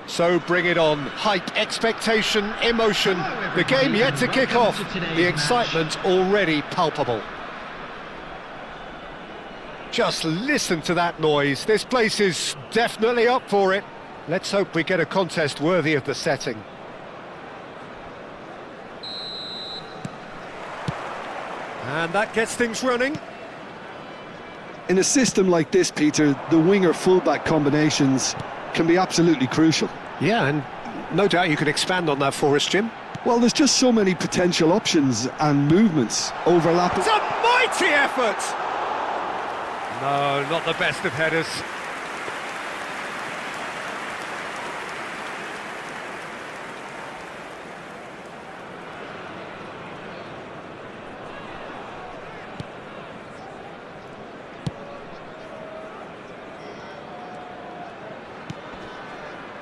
So bring it on. Hype, expectation, emotion. The game yet to kick off. The excitement already palpable. Just listen to that noise. This place is definitely up for it. Let's hope we get a contest worthy of the setting. And that gets things running. In a system like this, Peter, the winger-fullback combinations can be absolutely crucial. Yeah, and no doubt you can expand on that for us, Jim. Well, there's just so many potential options and movements overlapping. It's a mighty effort! No, not the best of headers.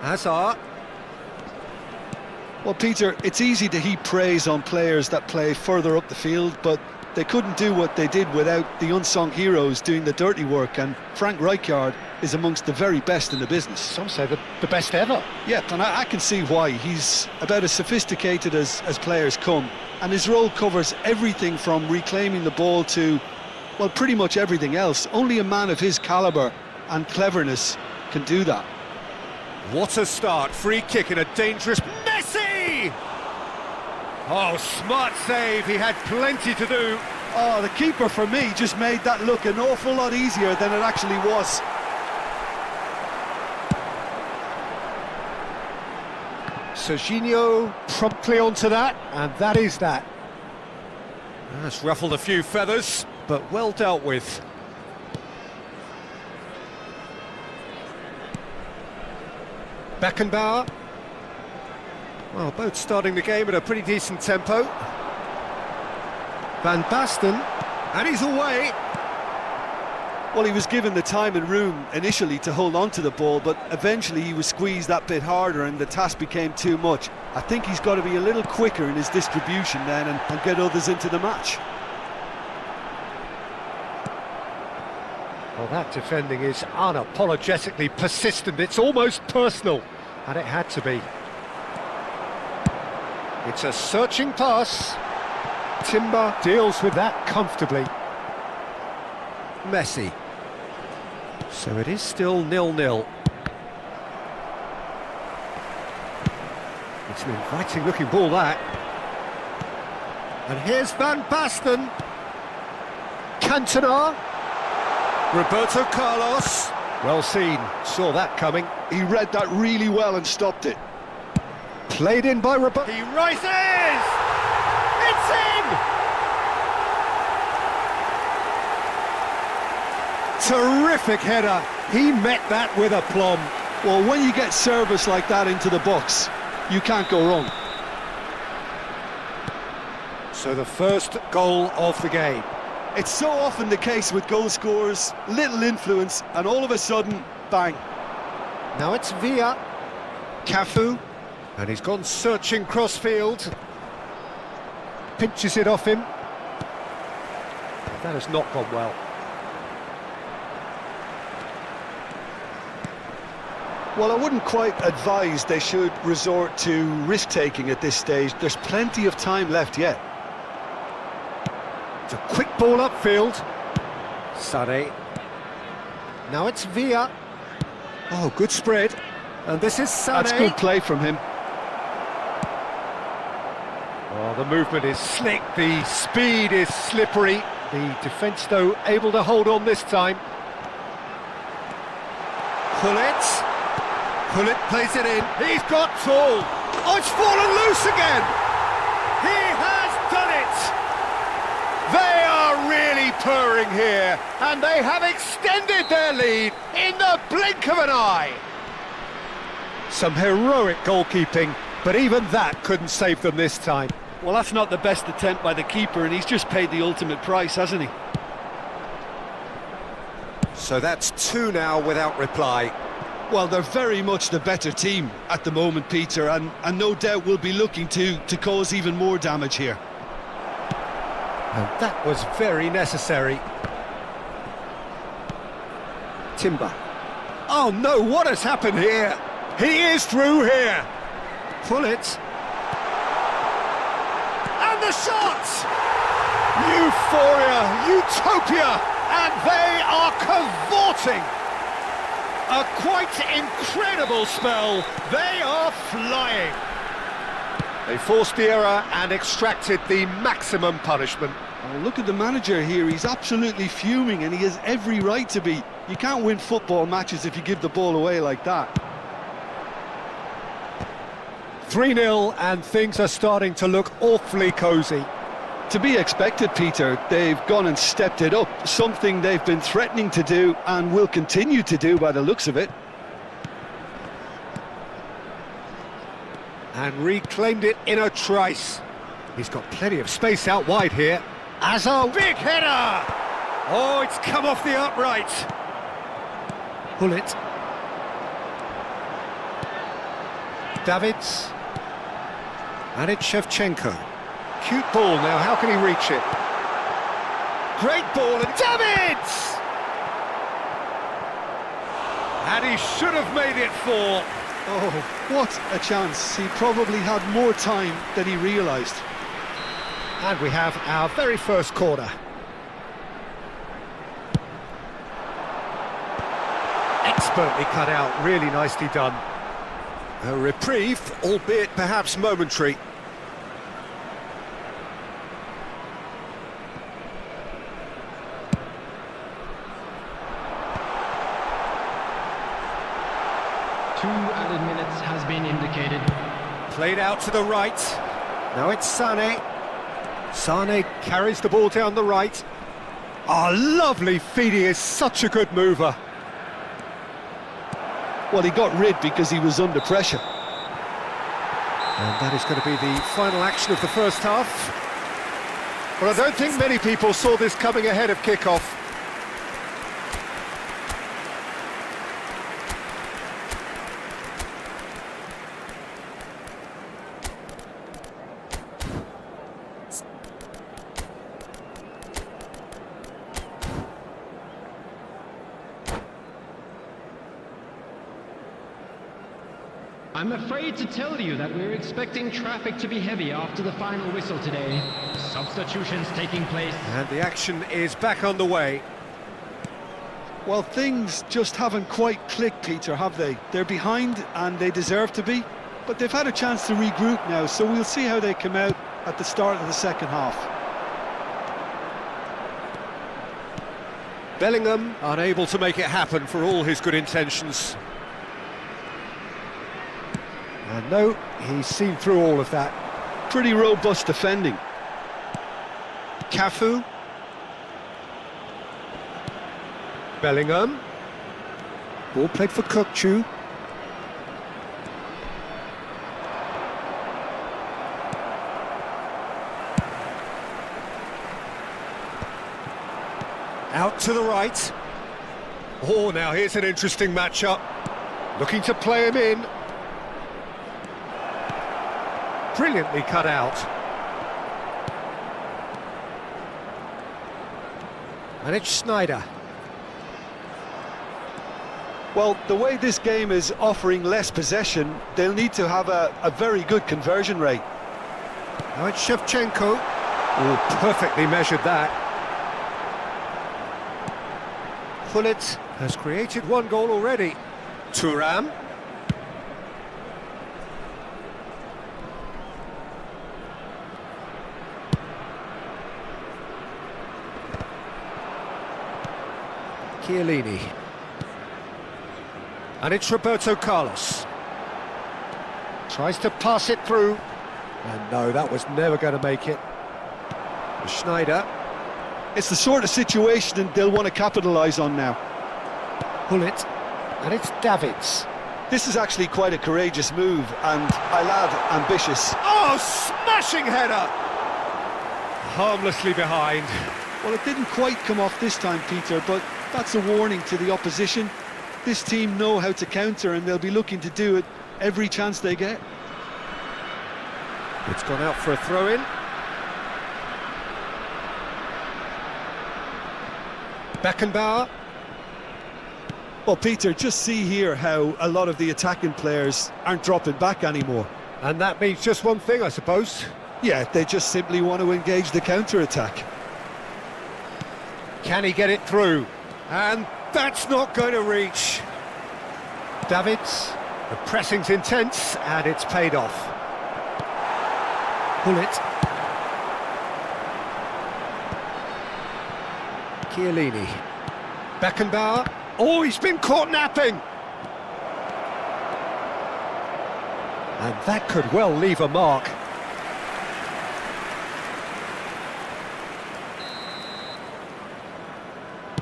Hazard. Well, Peter, it's easy to heap praise on players that play further up the field, but they couldn't do what they did without the unsung heroes doing the dirty work, and Frank Rijkaard is amongst the very best in the business. Some say the best ever. Yeah, and I can see why. He's about as sophisticated as players come, and his role covers everything from reclaiming the ball to, well, pretty much everything else. Only a man of his calibre and cleverness can do that. What a start, free kick in a dangerous... Messi! Oh, smart save, he had plenty to do. Oh, the keeper for me just made that look an awful lot easier than it actually was. Serginho promptly onto that, and that is that. That's ruffled a few feathers, but well dealt with. Beckenbauer. Well, both starting the game at a pretty decent tempo. Van Basten, and he's away. Well, he was given the time and room initially to hold on to the ball, but eventually he was squeezed that bit harder and the task became too much. I think he's got to be a little quicker in his distribution then and get others into the match. Well, that defending is unapologetically persistent. It's almost personal. And it had to be. It's a searching pass. Timber deals with that comfortably. Messi. So it is still 0-0. It's an inviting looking ball, that. And here's Van Basten. Cantona. Roberto Carlos. Well seen, saw that coming. He read that really well and stopped it. Played in by Roberto. He rises! It's in! Terrific header. He met that with aplomb. Well, when you get service like that into the box, you can't go wrong. So the first goal of the game. It's so often the case with goal scorers, little influence, and all of a sudden, bang. Now it's Villa. Cafu. And he's gone searching crossfield. Pinches it off him. That has not gone well. Well, I wouldn't quite advise they should resort to risk-taking at this stage. There's plenty of time left yet. It's a quick ball upfield. Sane. Now it's Villa. Oh, good spread. And this is Sane. That's good play from him. Oh, the movement is slick, the speed is slippery. The defence, though, able to hold on this time. Pullet. Pullet plays it in. He's got tall. Oh, it's fallen loose again. He has done it. They are really purring here, and they have extended their lead in the blink of an eye. Some heroic goalkeeping, but even that couldn't save them this time. Well, that's not the best attempt by the keeper, and he's just paid the ultimate price, hasn't he? So that's 2 now without reply. Well, they're very much the better team at the moment, Peter, and no doubt will be looking to cause even more damage here. And that was very necessary. Timber. Oh no, what has happened here? He is through here. Pull it. And the shot! Euphoria, utopia, and they are cavorting. A quite incredible spell. They are flying. They forced the error and extracted the maximum punishment. Oh, look at the manager here. He's absolutely fuming, and he has every right to be. You can't win football matches if you give the ball away like that. 3-0, and things are starting to look awfully cosy. To be expected, Peter. They've gone and stepped it up, something they've been threatening to do and will continue to do by the looks of it. And reclaimed it in a trice. He's got plenty of space out wide here. As a big header! Oh, it's come off the upright. Pull it. Davids. And it's Shevchenko. Cute ball now, how can he reach it? Great ball, and Davids! And he should have made it 4. Oh, what a chance. He probably had more time than he realised. And we have our very first corner. Expertly cut out, really nicely done. A reprieve, albeit perhaps momentary. Two added minutes has been indicated. Played out to the right. Now it's Sane. Sane carries the ball down the right. Oh, lovely feed. He is such a good mover. Well, he got rid because he was under pressure. And that is going to be the final action of the first half. But I don't think many people saw this coming ahead of kick-off. I'm afraid to tell you that we're expecting traffic to be heavy after the final whistle today. Substitutions taking place. And the action is back on the way. Well, things just haven't quite clicked, Peter, have they? They're behind and they deserve to be, but they've had a chance to regroup now, so we'll see how they come out at the start of the second half. Bellingham unable to make it happen for all his good intentions. And no, he's seen through all of that. Pretty robust defending. Cafu. Bellingham. Ball played for Kukçu. Out to the right. Oh, now here's an interesting matchup. Looking to play him in. Brilliantly cut out. And it's Sneijder. Well, the way this game is offering less possession, they'll need to have a very good conversion rate. Now it's Shevchenko. Oh, perfectly measured that. Gullit has created one goal already. Thuram. Chiellini. And it's Roberto Carlos. Tries to pass it through. And no, that was never going to make it. Sneijder. It's the sort of situation they'll want to capitalise on now. Gullit. And it's Davids. This is actually quite a courageous move, and I'll add, ambitious. Oh, smashing header! Harmlessly behind. Well, it didn't quite come off this time, Peter, but that's a warning to the opposition. This team know how to counter, and they'll be looking to do it every chance they get. It's gone out for a throw-in. Beckenbauer. Well, Peter, just see here how a lot of the attacking players aren't dropping back anymore. And that means just one thing, I suppose. Yeah, they just simply want to engage the counter-attack. Can he get it through? And that's not going to reach. Davids. The pressing's intense, and it's paid off. Gullit. Chiellini. Beckenbauer. Oh, he's been caught napping! And that could well leave a mark.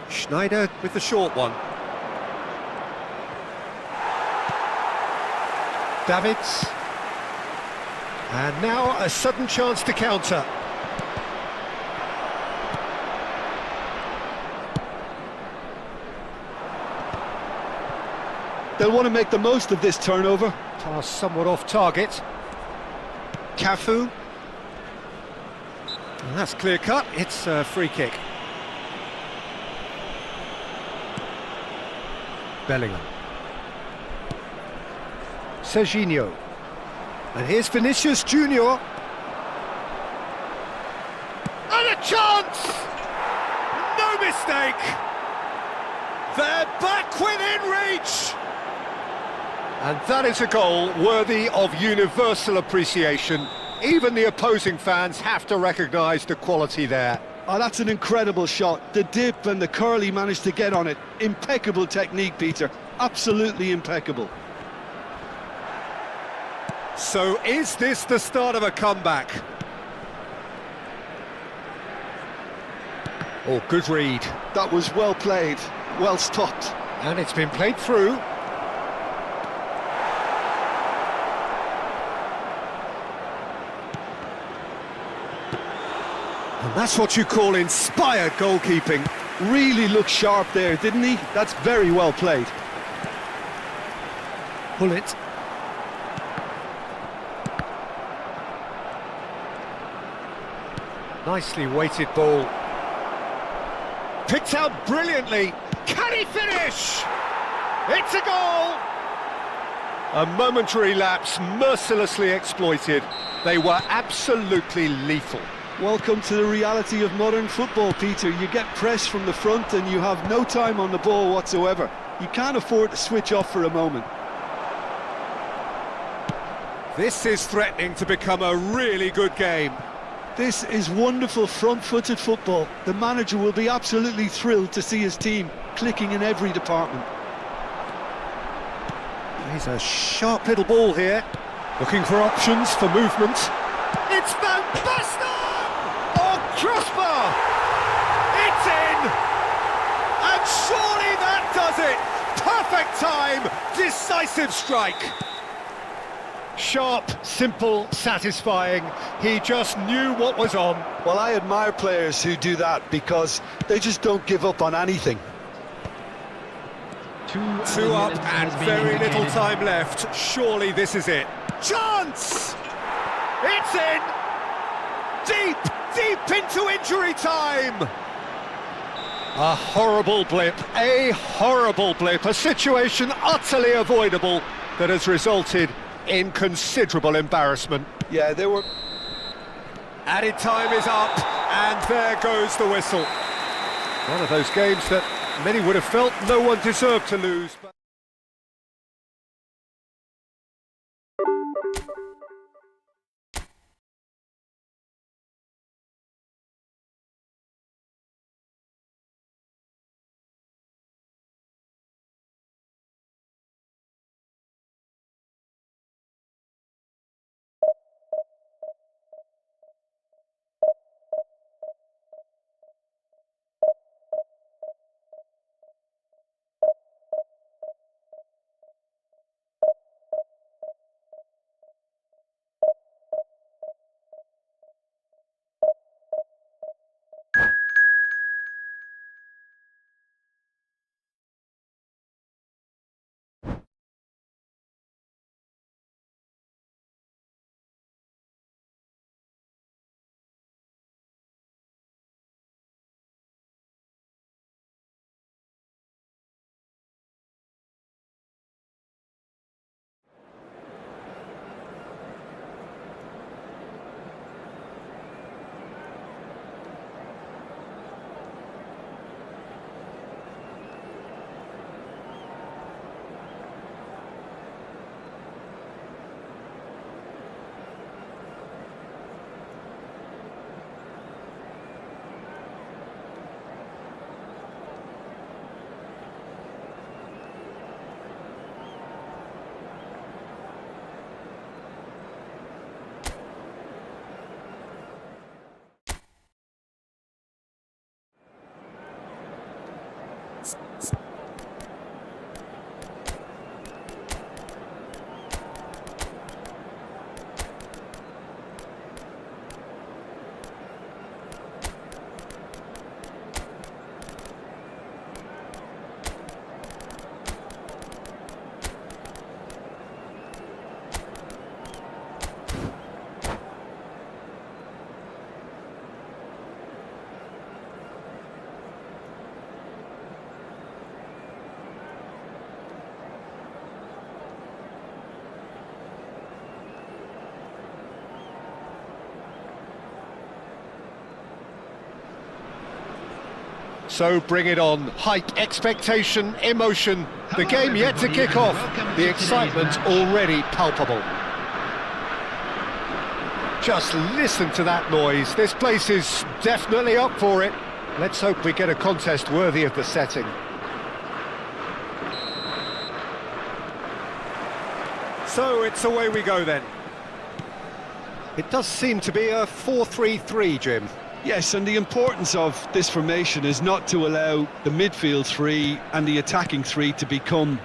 Sneijder with the short one. Davids. And now a sudden chance to counter. They'll want to make the most of this turnover. Pass somewhat off target. Cafu. And that's clear cut. It's a free kick. Bellingham. Serginho. And here's Vinicius Junior. And a chance! No mistake! They're back within reach! And that is a goal worthy of universal appreciation. Even the opposing fans have to recognise the quality there. Oh, that's an incredible shot. The dip and the curl he managed to get on it. Impeccable technique, Peter. Absolutely impeccable. So is this the start of a comeback? Oh, good read. That was well played, well stopped. And it's been played through. And that's what you call inspired goalkeeping. Really looked sharp there, didn't he? That's very well played. Gullit. Nicely weighted ball. Picked out brilliantly. Can he finish? It's a goal! A momentary lapse mercilessly exploited. They were absolutely lethal. Welcome to the reality of modern football, Peter. You get pressed from the front and you have no time on the ball whatsoever. You can't afford to switch off for a moment. This is threatening to become a really good game. This is wonderful front-footed football. The manager will be absolutely thrilled to see his team clicking in every department. He's a sharp little ball here. Looking for options for movement. It's Van Basten! Oh, crossbar! It's in! And surely that does it! Perfect time! Decisive strike! Sharp, simple, satisfying. He just knew what was on. Well, I admire players who do that because they just don't give up on anything. Two up and very little time left. Surely this is it. Chance! It's in! Deep, deep into injury time! A horrible blip, a situation utterly avoidable that has resulted in considerable embarrassment. Yeah, they were... Added time is up, and there goes the whistle. One of those games that many would have felt no one deserved to lose. But so bring it on. Hype, expectation, emotion. The game yet to kick off. The excitement already palpable. Just listen to that noise. This place is definitely up for it. Let's hope we get a contest worthy of the setting. So it's away we go then. It does seem to be a 4-3-3, Jim. Yes, and the importance of this formation is not to allow the midfield three and the attacking three to become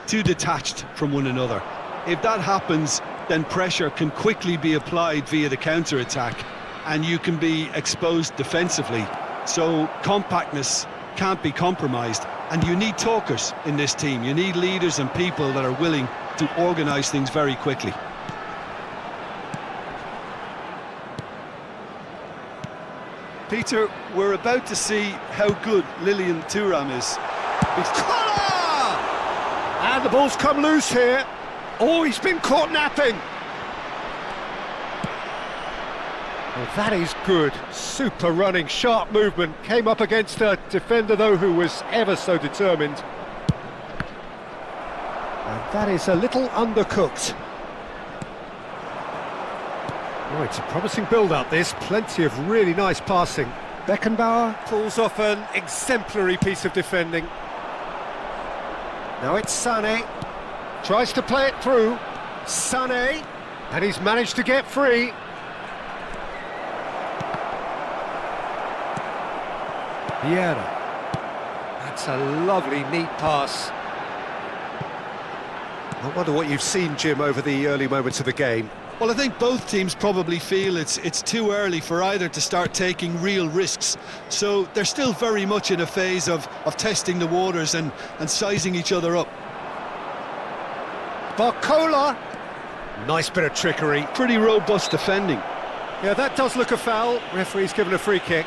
too detached from one another. If that happens, then pressure can quickly be applied via the counter-attack and you can be exposed defensively. So compactness can't be compromised, and you need talkers in this team. You need leaders and people that are willing to organise things very quickly. Peter, we're about to see how good Lilian Thuram is. And the ball's come loose here. Oh, he's been caught napping. Well, that is good. Super running, sharp movement. Came up against a defender, though, who was ever so determined. And that is a little undercooked. Oh, it's a promising build-up, this. Plenty of really nice passing. Beckenbauer pulls off an exemplary piece of defending. Now it's Sané. Tries to play it through. Sané. And he's managed to get free. Vieira. That's a lovely, neat pass. I wonder what you've seen, Jim, over the early moments of the game. Well, I think both teams probably feel it's too early for either to start taking real risks. So they're still very much in a phase of testing the waters and sizing each other up. Barcola. Nice bit of trickery. Pretty robust defending. Yeah, that does look a foul. Referee's given a free kick.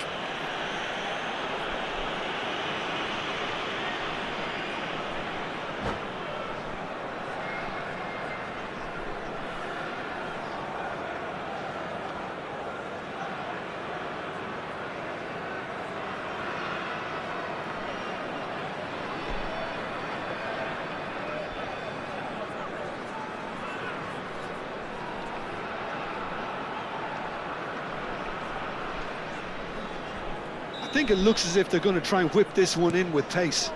I think it looks as if they're going to try and whip this one in with pace.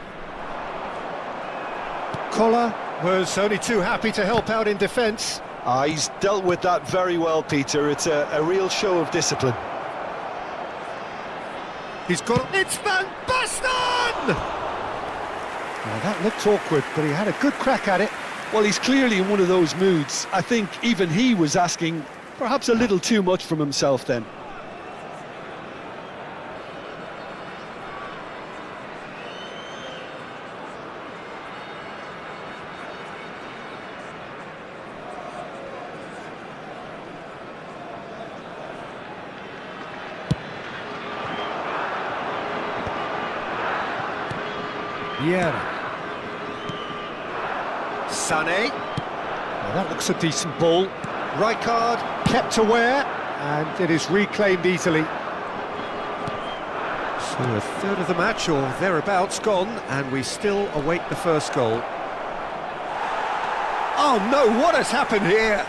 Koller was only too happy to help out in defence. He's dealt with that very well, Peter. It's a real show of discipline. He's got... It's Van Basten! Now, that looked awkward, but he had a good crack at it. Well, he's clearly in one of those moods. I think even he was asking perhaps a little too much from himself then. Vieira. Sané. Now that looks a decent ball. Rijkaard kept aware, and it is reclaimed easily. So a third of the match, or thereabouts, gone, and we still await the first goal. Oh no, what has happened here?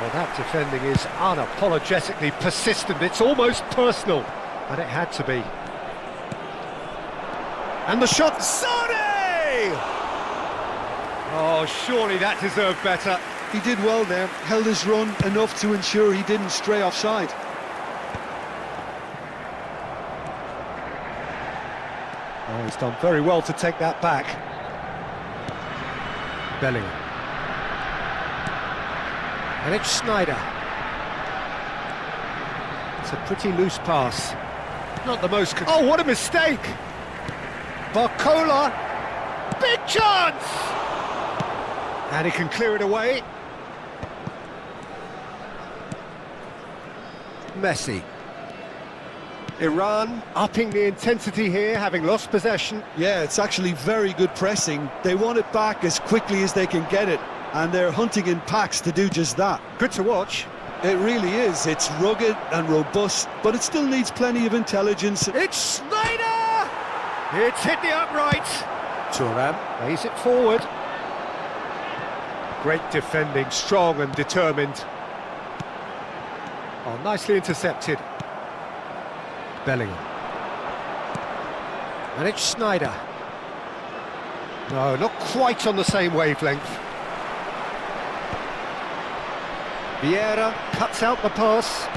Well, that defending is unapologetically persistent. It's almost personal, and it had to be. And the shot, Sané! Oh, surely that deserved better. He did well there, held his run enough to ensure he didn't stray offside. Oh, he's done very well to take that back. Bellingham. And it's Schneider. It's a pretty loose pass. Not the most... Oh, what a mistake! Barcola, big chance! And he can clear it away. Messi. Iran upping the intensity here, having lost possession. Yeah, it's actually very good pressing. They want it back as quickly as they can get it, and they're hunting in packs to do just that. Good to watch. It really is. It's rugged and robust, but it still needs plenty of intelligence. It's Schneider! It's hit the upright. Thuram plays it forward. Great defending, strong and determined. Oh, nicely intercepted. Bellingham. And it's Schneider. No, not quite on the same wavelength. Vieira cuts out the pass.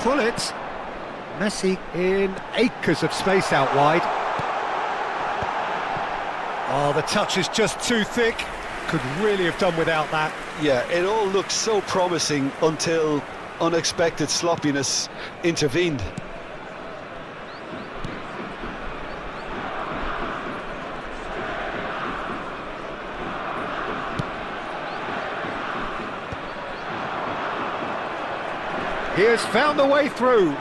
Pull it. Messi in acres of space out wide. Oh, the touch is just too thick. Could really have done without that. Yeah, it all looked so promising until unexpected sloppiness intervened. He has found a way through.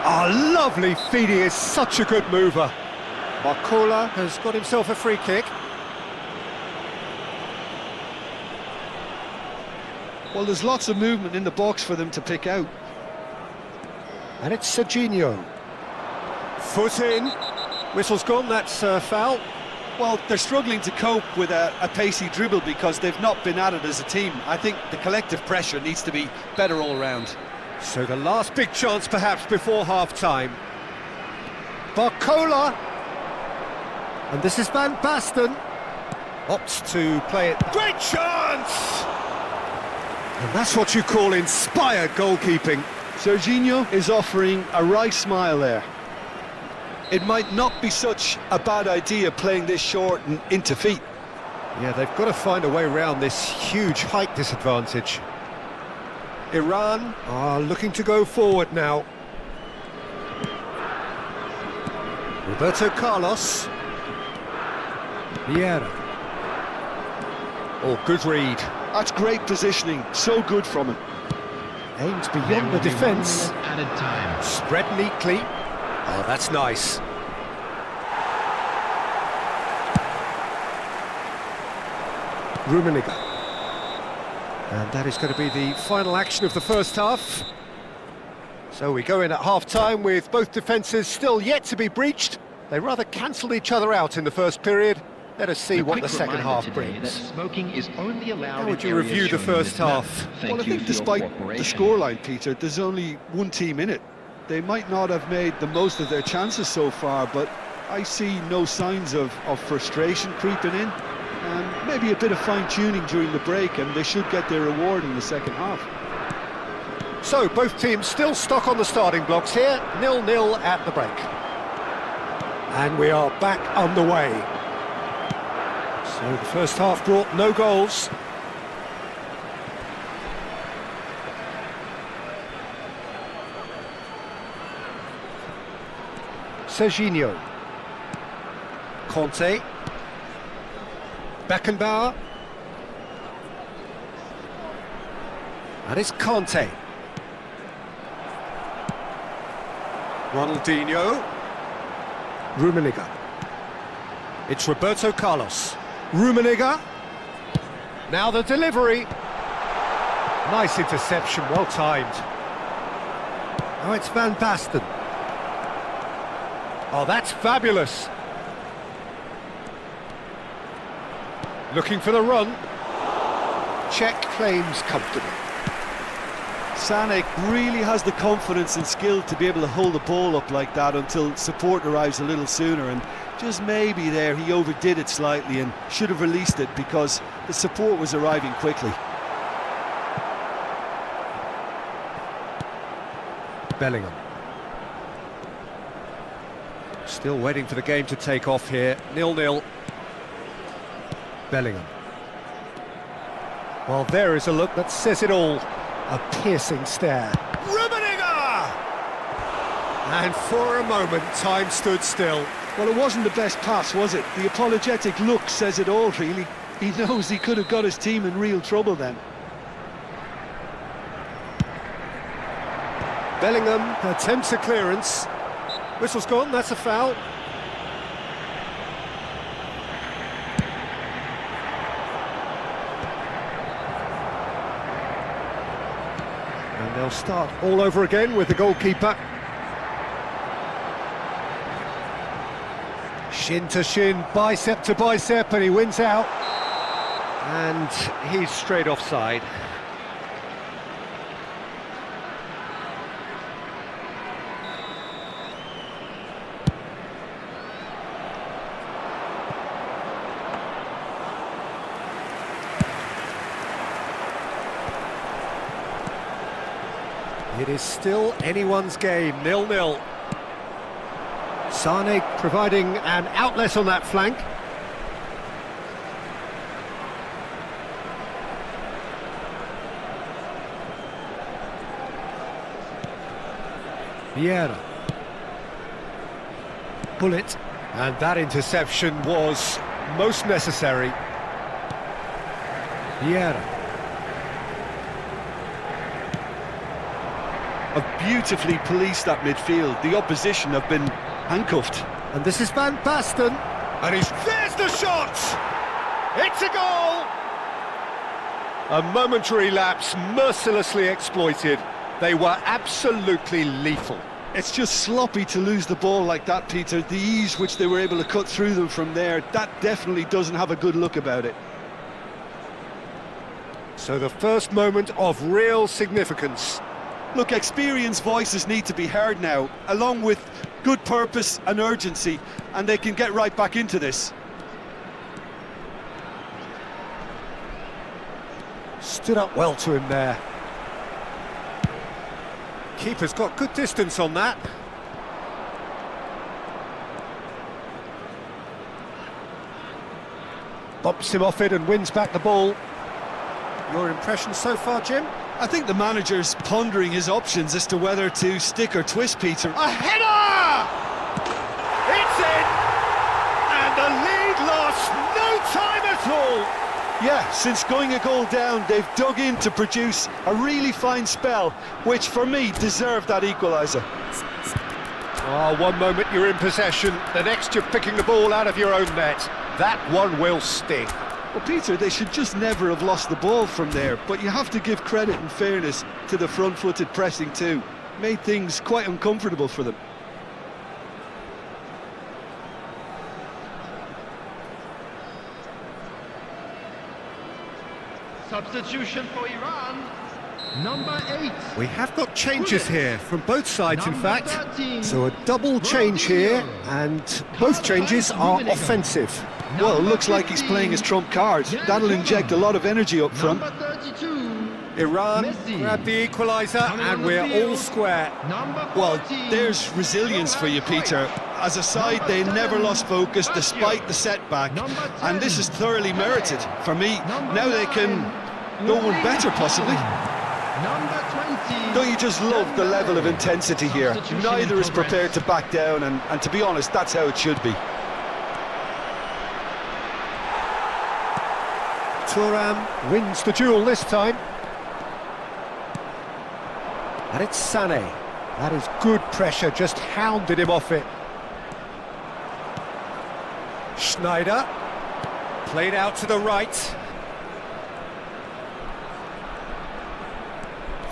Oh, lovely feed. He is such a good mover. Barcola has got himself a free kick. Well, there's lots of movement in the box for them to pick out. And it's Serginho. Foot in. Whistle's gone, that's foul. Well, they're struggling to cope with a pacey dribble because they've not been at it as a team. I think the collective pressure needs to be better all round. So the last big chance perhaps before half-time. Barcola. And this is Van Basten. Opts to play it. Great chance! And that's what you call inspired goalkeeping. Serginho is offering a right smile there. It might not be such a bad idea playing this short and into feet. Yeah, they've got to find a way around this huge height disadvantage. Iran are looking to go forward now. Roberto Carlos. Vieira. Oh, good read. That's great positioning, so good from him. Aims beyond the defence. Added time. Spread neatly. Oh, that's nice. Rummenigge. And that is going to be the final action of the first half. So we go in at half-time with both defences still yet to be breached. They rather cancelled each other out in the first period. Let us see what the second half brings. Smoking is only allowed. How would you review the first half? Well, I think despite the scoreline, Peter, there's only one team in it. They might not have made the most of their chances so far, but I see no signs of frustration creeping in. And maybe a bit of fine-tuning during the break, and they should get their reward in the second half. So, both teams still stuck on the starting blocks here, 0-0 at the break. And we are back underway. So the first half brought no goals. Serginho. Conte. Beckenbauer. And it's Conte. Ronaldinho. Rummenigge. It's Roberto Carlos. Rummenigge. Now the delivery. Nice interception, well timed. Now it's Van Basten. Oh, that's fabulous. Looking for the run. Check claims comfortably. Sanek really has the confidence and skill to be able to hold the ball up like that until support arrives a little sooner, and just maybe there he overdid it slightly and should have released it because the support was arriving quickly. Bellingham. Still waiting for the game to take off here. 0-0. Bellingham. Well, there is a look that says it all. A piercing stare. Rummenigge! And for a moment, time stood still. Well, it wasn't the best pass, was it? The apologetic look says it all, really. He knows he could have got his team in real trouble then. Bellingham attempts a clearance. Whistle's gone, that's a foul. And they'll start all over again with the goalkeeper. Shin to shin, bicep to bicep, and he wins out. And he's straight offside. It is still anyone's game, 0-0. Sane providing an outlet on that flank. Vieira. Bullet. And that interception was most necessary. Vieira. Have beautifully policed that midfield. The opposition have been handcuffed. And this is Van Basten. And there's the shot! It's a goal! A momentary lapse mercilessly exploited. They were absolutely lethal. It's just sloppy to lose the ball like that, Peter. The ease which they were able to cut through them from there, that definitely doesn't have a good look about it. So the first moment of real significance. Look, experienced voices need to be heard now, along with good purpose and urgency, and they can get right back into this. Stood up well to him there. Keeper's got good distance on that. Bumps him off it and wins back the ball. Your impression so far, Jim? I think the manager's pondering his options as to whether to stick or twist, Peter. A header! It's in! And the lead lost no time at all! Yeah, since going a goal down, they've dug in to produce a really fine spell, which for me deserved that equaliser. Oh, one moment you're in possession, the next you're picking the ball out of your own net. That one will sting. Well, Peter, they should just never have lost the ball from there, but you have to give credit and fairness to the front-footed pressing too. Made things quite uncomfortable for them. Substitution for Iran, number 8. We have got changes here from both sides, in Number fact. 13. So a double change here, and both changes are offensive. Well, it looks like he's playing his trump card. That'll inject a lot of energy up front. Number 32. Iran Messi. grabbed the equaliser, and we're all square. Number Well, 14. there's resilience for you, Peter. As a side, they never lost focus despite the setback, and this is thoroughly merited. For me, now they can go one better, possibly. Number 20. Don't you just love the level of intensity here? Neither is prepared to back down, and to be honest, that's how it should be. Thuram wins the duel this time. And it's Sané. That is good pressure, just hounded him off it. Schneider, played out to the right.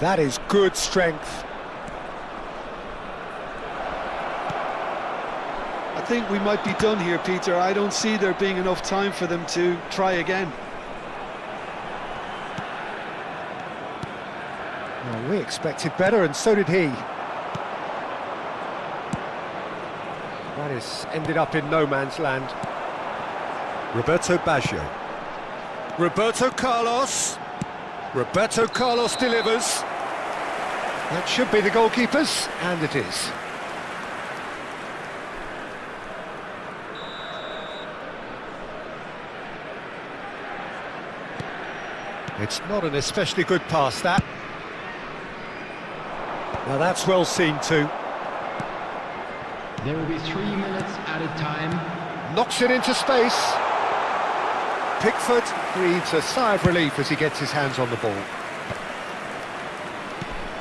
That is good strength. I think we might be done here, Peter. I don't see there being enough time for them to try again. Well, we expected better, and so did he. That has ended up in no man's land. Roberto Baggio. Roberto Carlos. Roberto Carlos delivers. That should be the goalkeepers, and it is. It's not an especially good pass, that. Now that's well seen too. There will be 3 minutes added time. Knocks it into space. Pickford breathes a sigh of relief as he gets his hands on the ball.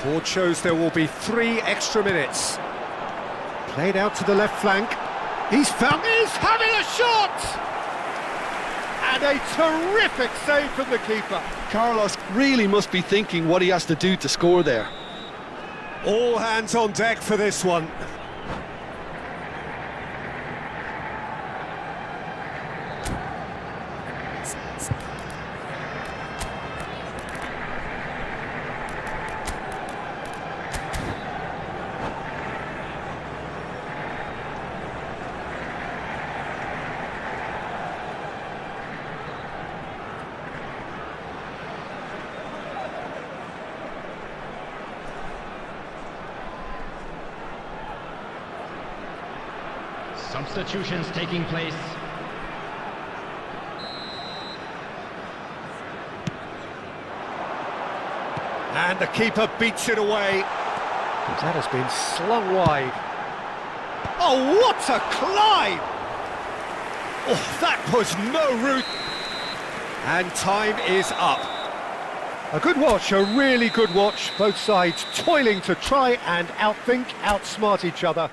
Board shows there will be 3 extra minutes. Played out to the left flank. He's having a shot! And a terrific save from the keeper. Carlos really must be thinking what he has to do to score there. All hands on deck for this one. Substitutions taking place. And the keeper beats it away. That has been slung wide. Oh, what a climb! Oh, that was no route. And time is up. A good watch, a really good watch. Both sides toiling to try and outsmart each other.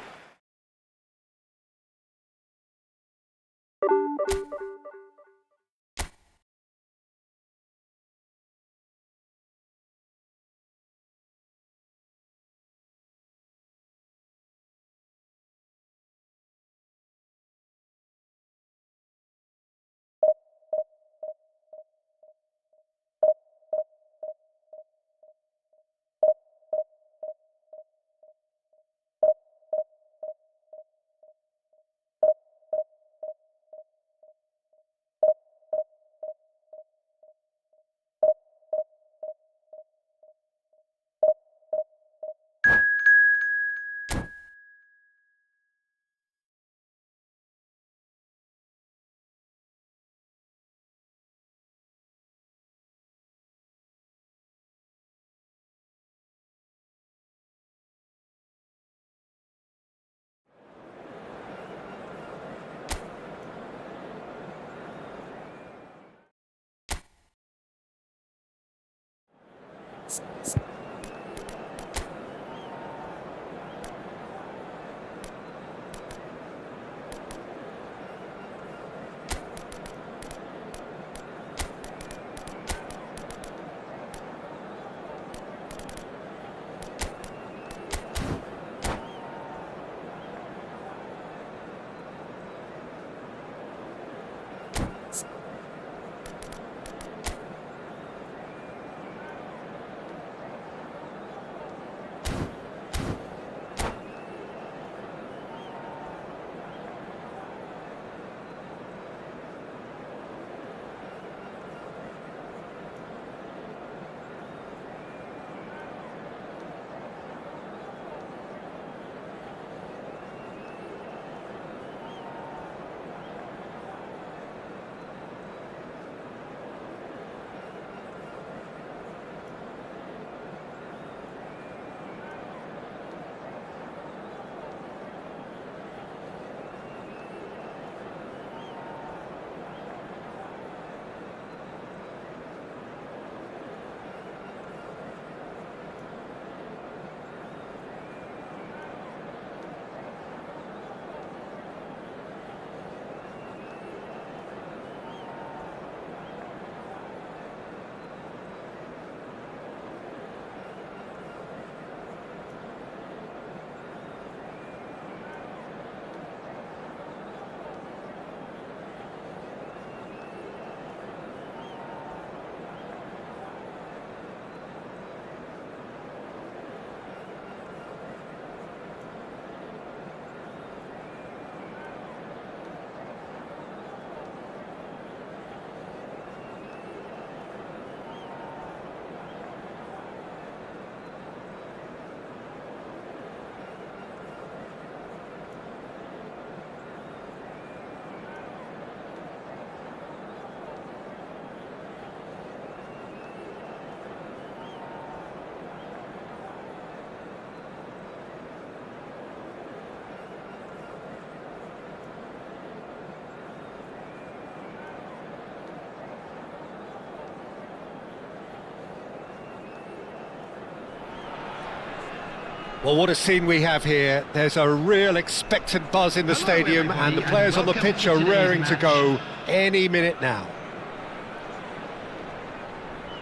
Well, what a scene we have here. There's a real expectant buzz in the stadium, and the players on the pitch are raring to go any minute now.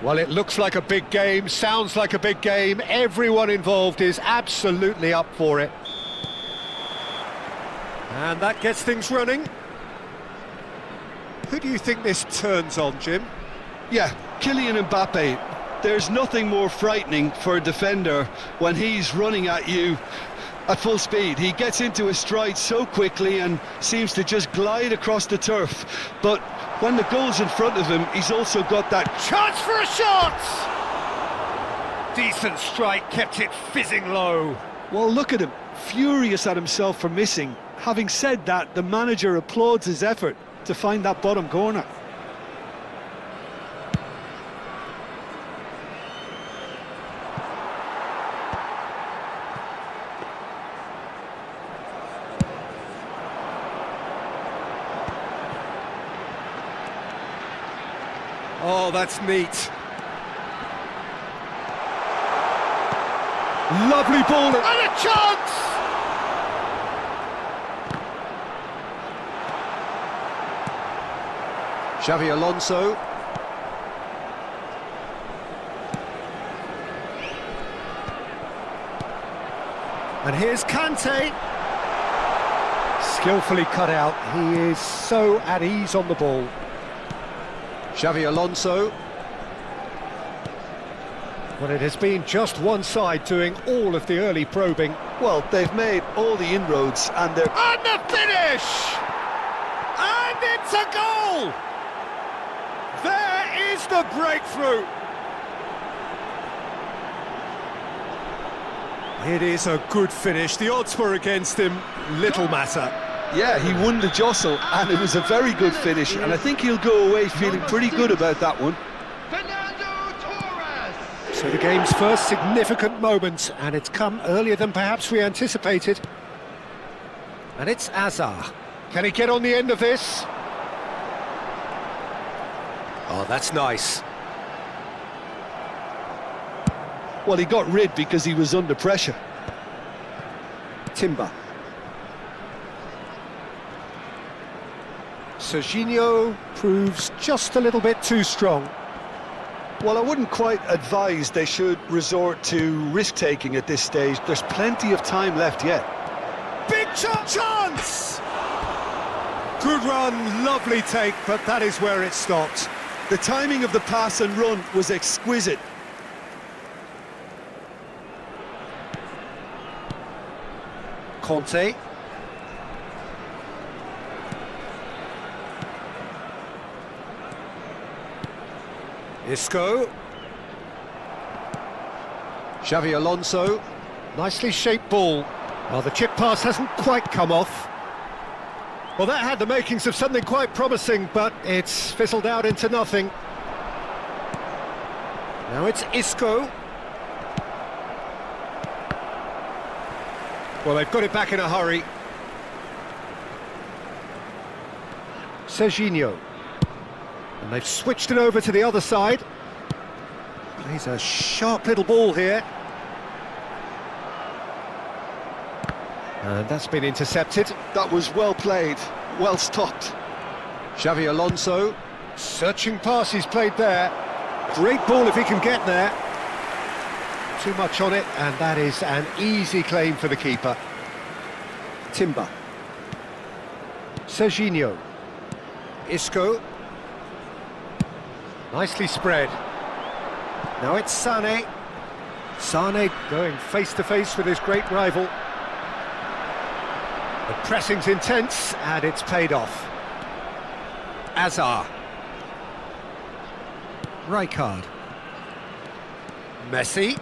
Well, it looks like a big game, sounds like a big game. Everyone involved is absolutely up for it. And that gets things running. Who do you think this turns on, Jim? Yeah, Kylian Mbappe. There's nothing more frightening for a defender when he's running at you at full speed. He gets into his stride so quickly and seems to just glide across the turf. But when the goal's in front of him, he's also got that chance for a shot! Decent strike, kept it fizzing low. Well, look at him, furious at himself for missing. Having said that, the manager applauds his effort to find that bottom corner. Oh, that's neat. Lovely ball and a chance! Xavi Alonso. And here's Kante. Skillfully cut out. He is so at ease on the ball. Xavi Alonso. Well, it has been just one side doing all of the early probing. Well, they've made all the inroads and they're... And the finish! And it's a goal! There is the breakthrough! It is a good finish. The odds were against him. Little matter. Yeah, he won the jostle, and it was a very good finish, and I think he'll go away feeling pretty good about that one. So the game's first significant moment, and it's come earlier than perhaps we anticipated. And it's Azar. Can he get on the end of this? Oh, that's nice. Well, he got rid because he was under pressure. Timber. Serginho proves just a little bit too strong. Well, I wouldn't quite advise they should resort to risk-taking at this stage. There's plenty of time left yet. Big chance! Good run, lovely take, but that is where it stopped. The timing of the pass and run was exquisite. Conte. Isco. Xavi Alonso. Nicely shaped ball. Well, the chip pass hasn't quite come off. Well, that had the makings of something quite promising, but it's fizzled out into nothing. Now it's Isco. Well, they've got it back in a hurry. Serginho. And they've switched it over to the other side. He's a sharp little ball here. And that's been intercepted. That was well played, well stopped. Xavi Alonso. Searching pass he's played there. Great ball if he can get there. Too much on it, and that is an easy claim for the keeper. Timber. Serginho. Isco. Nicely spread. Now it's Sane. Sane going face-to-face with his great rival. The pressing's intense, and it's paid off. Azar. Rijkaard. Messi.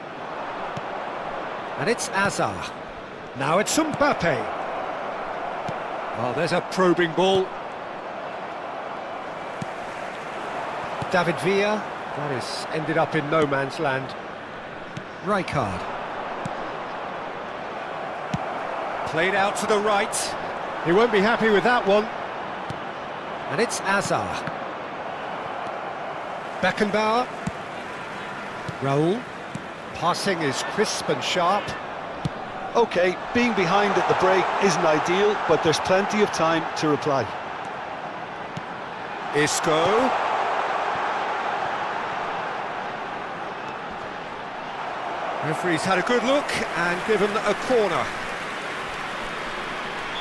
And it's Azar. Now it's Mbappe. Oh, there's a probing ball. David Villa. That has ended up in no man's land. Rijkaard. Played out to the right. He won't be happy with that one. And it's Azar. Beckenbauer. Raul. Passing is crisp and sharp. OK, being behind at the break isn't ideal, but there's plenty of time to reply. Isco. Referee's had a good look and given a corner.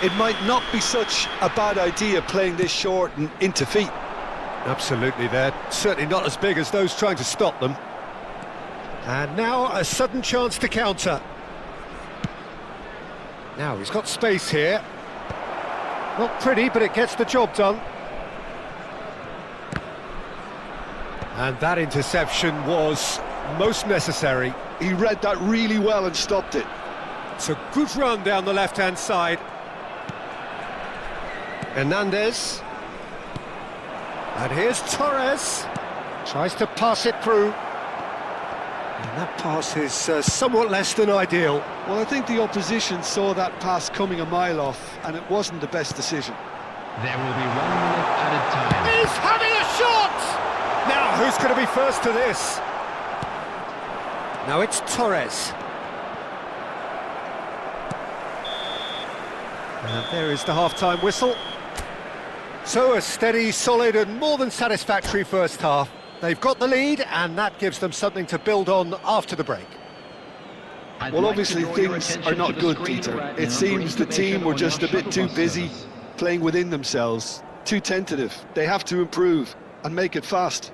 It might not be such a bad idea playing this short and into feet. Absolutely, they're certainly not as big as those trying to stop them. And now a sudden chance to counter. Now he's got space here. Not pretty, but it gets the job done. And that interception was most necessary. He read that really well and stopped it. It's a good run down the left-hand side. Hernandez. And here's Torres. Tries to pass it through. And that pass is somewhat less than ideal. Well, I think the opposition saw that pass coming a mile off, and it wasn't the best decision. There will be 1 minute added time. He's having a shot! Now, who's going to be first to this? Now it's Torres. And there is the half-time whistle. So a steady, solid and more than satisfactory first half. They've got the lead, and that gives them something to build on after the break. Well, obviously things are not good, Peter. It seems the team were just a bit too busy playing within themselves, too tentative. They have to improve and make it fast.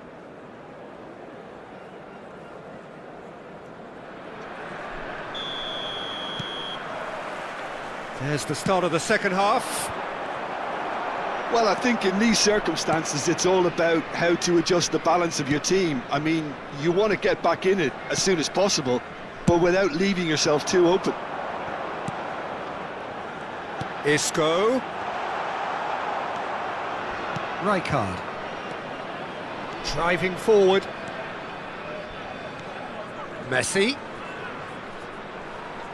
There's the start of the second half. Well, I think in these circumstances, it's all about how to adjust the balance of your team. I mean, you want to get back in it as soon as possible, but without leaving yourself too open. Isco. Rijkaard. Driving forward. Messi.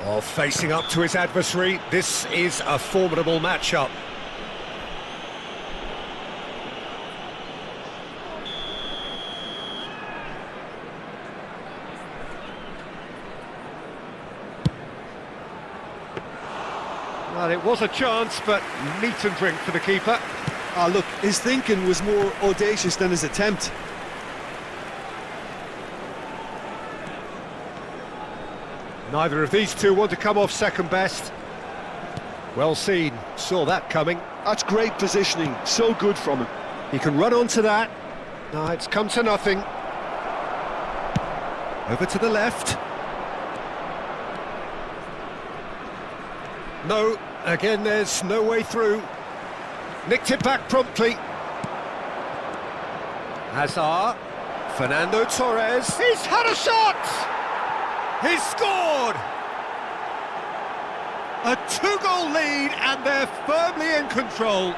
Oh, facing up to his adversary. This is a formidable matchup. Well, it was a chance, but meat and drink for the keeper. Ah, look, his thinking was more audacious than his attempt. Neither of these two want to come off second best. Well seen, saw that coming. That's great positioning, so good from him. He can run onto that. No, it's come to nothing. Over to the left. No, again there's no way through. Nicked it back promptly. Hazard. Fernando Torres. He's had a shot! He's scored! A two-goal lead and they're firmly in control.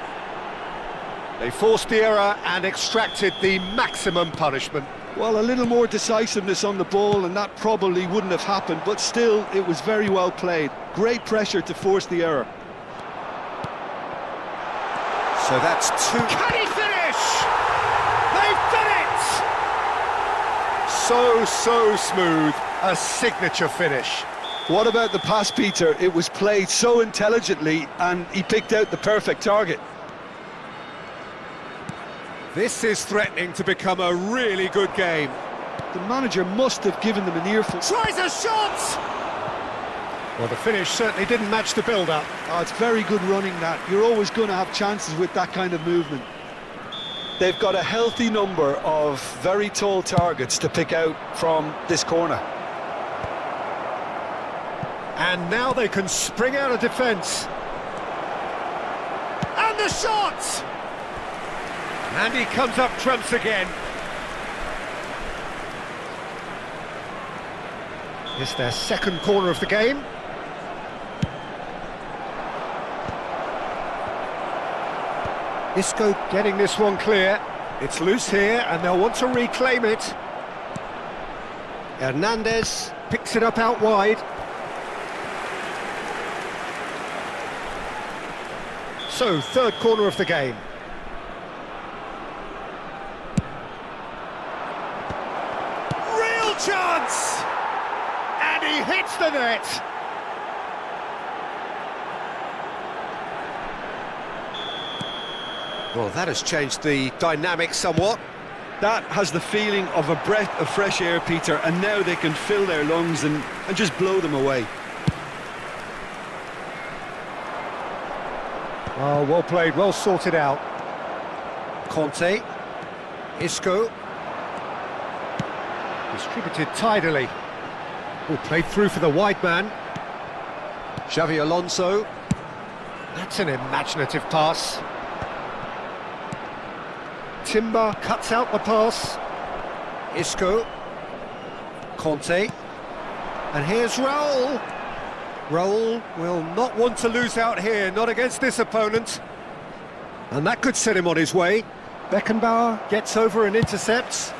They forced the error and extracted the maximum punishment. Well, a little more decisiveness on the ball and that probably wouldn't have happened, but still, it was very well played. Great pressure to force the error. So that's two... Can he finish? They've done it! So smooth. A signature finish. What about the pass, Peter? It was played so intelligently and he picked out the perfect target. This is threatening to become a really good game. The manager must have given them an earful. Tries a shot! Well, the finish certainly didn't match the build-up. Oh, it's very good running, that. You're always going to have chances with that kind of movement. They've got a healthy number of very tall targets to pick out from this corner. And now they can spring out of defence. And the shot! And he comes up trumps again. It's their second corner of the game. Isco getting this one clear. It's loose here and they'll want to reclaim it. Hernandez picks it up out wide. So, third corner of the game. Real chance! And he hits the net! Well, that has changed the dynamic somewhat. That has the feeling of a breath of fresh air, Peter, and now they can fill their lungs and just blow them away. Oh, well played, well sorted out. Conte. Isco. Distributed tidily. Oh, played through for the wide man. Xavi Alonso. That's an imaginative pass. Timber cuts out the pass. Isco. Conte. And here's Raul. Raul will not want to lose out here, not against this opponent. And that could set him on his way. Beckenbauer gets over and intercepts.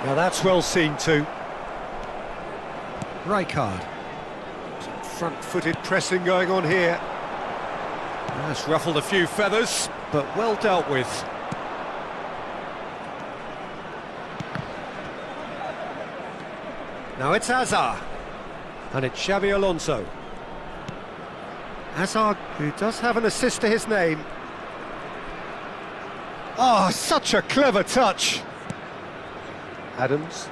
Now that's well seen too. Rijkaard. Some front-footed pressing going on here. That's ruffled a few feathers, but well dealt with. Now it's Hazard. And it's Xavi Alonso. Hazard, who does have an assist to his name. Oh, such a clever touch. Adams.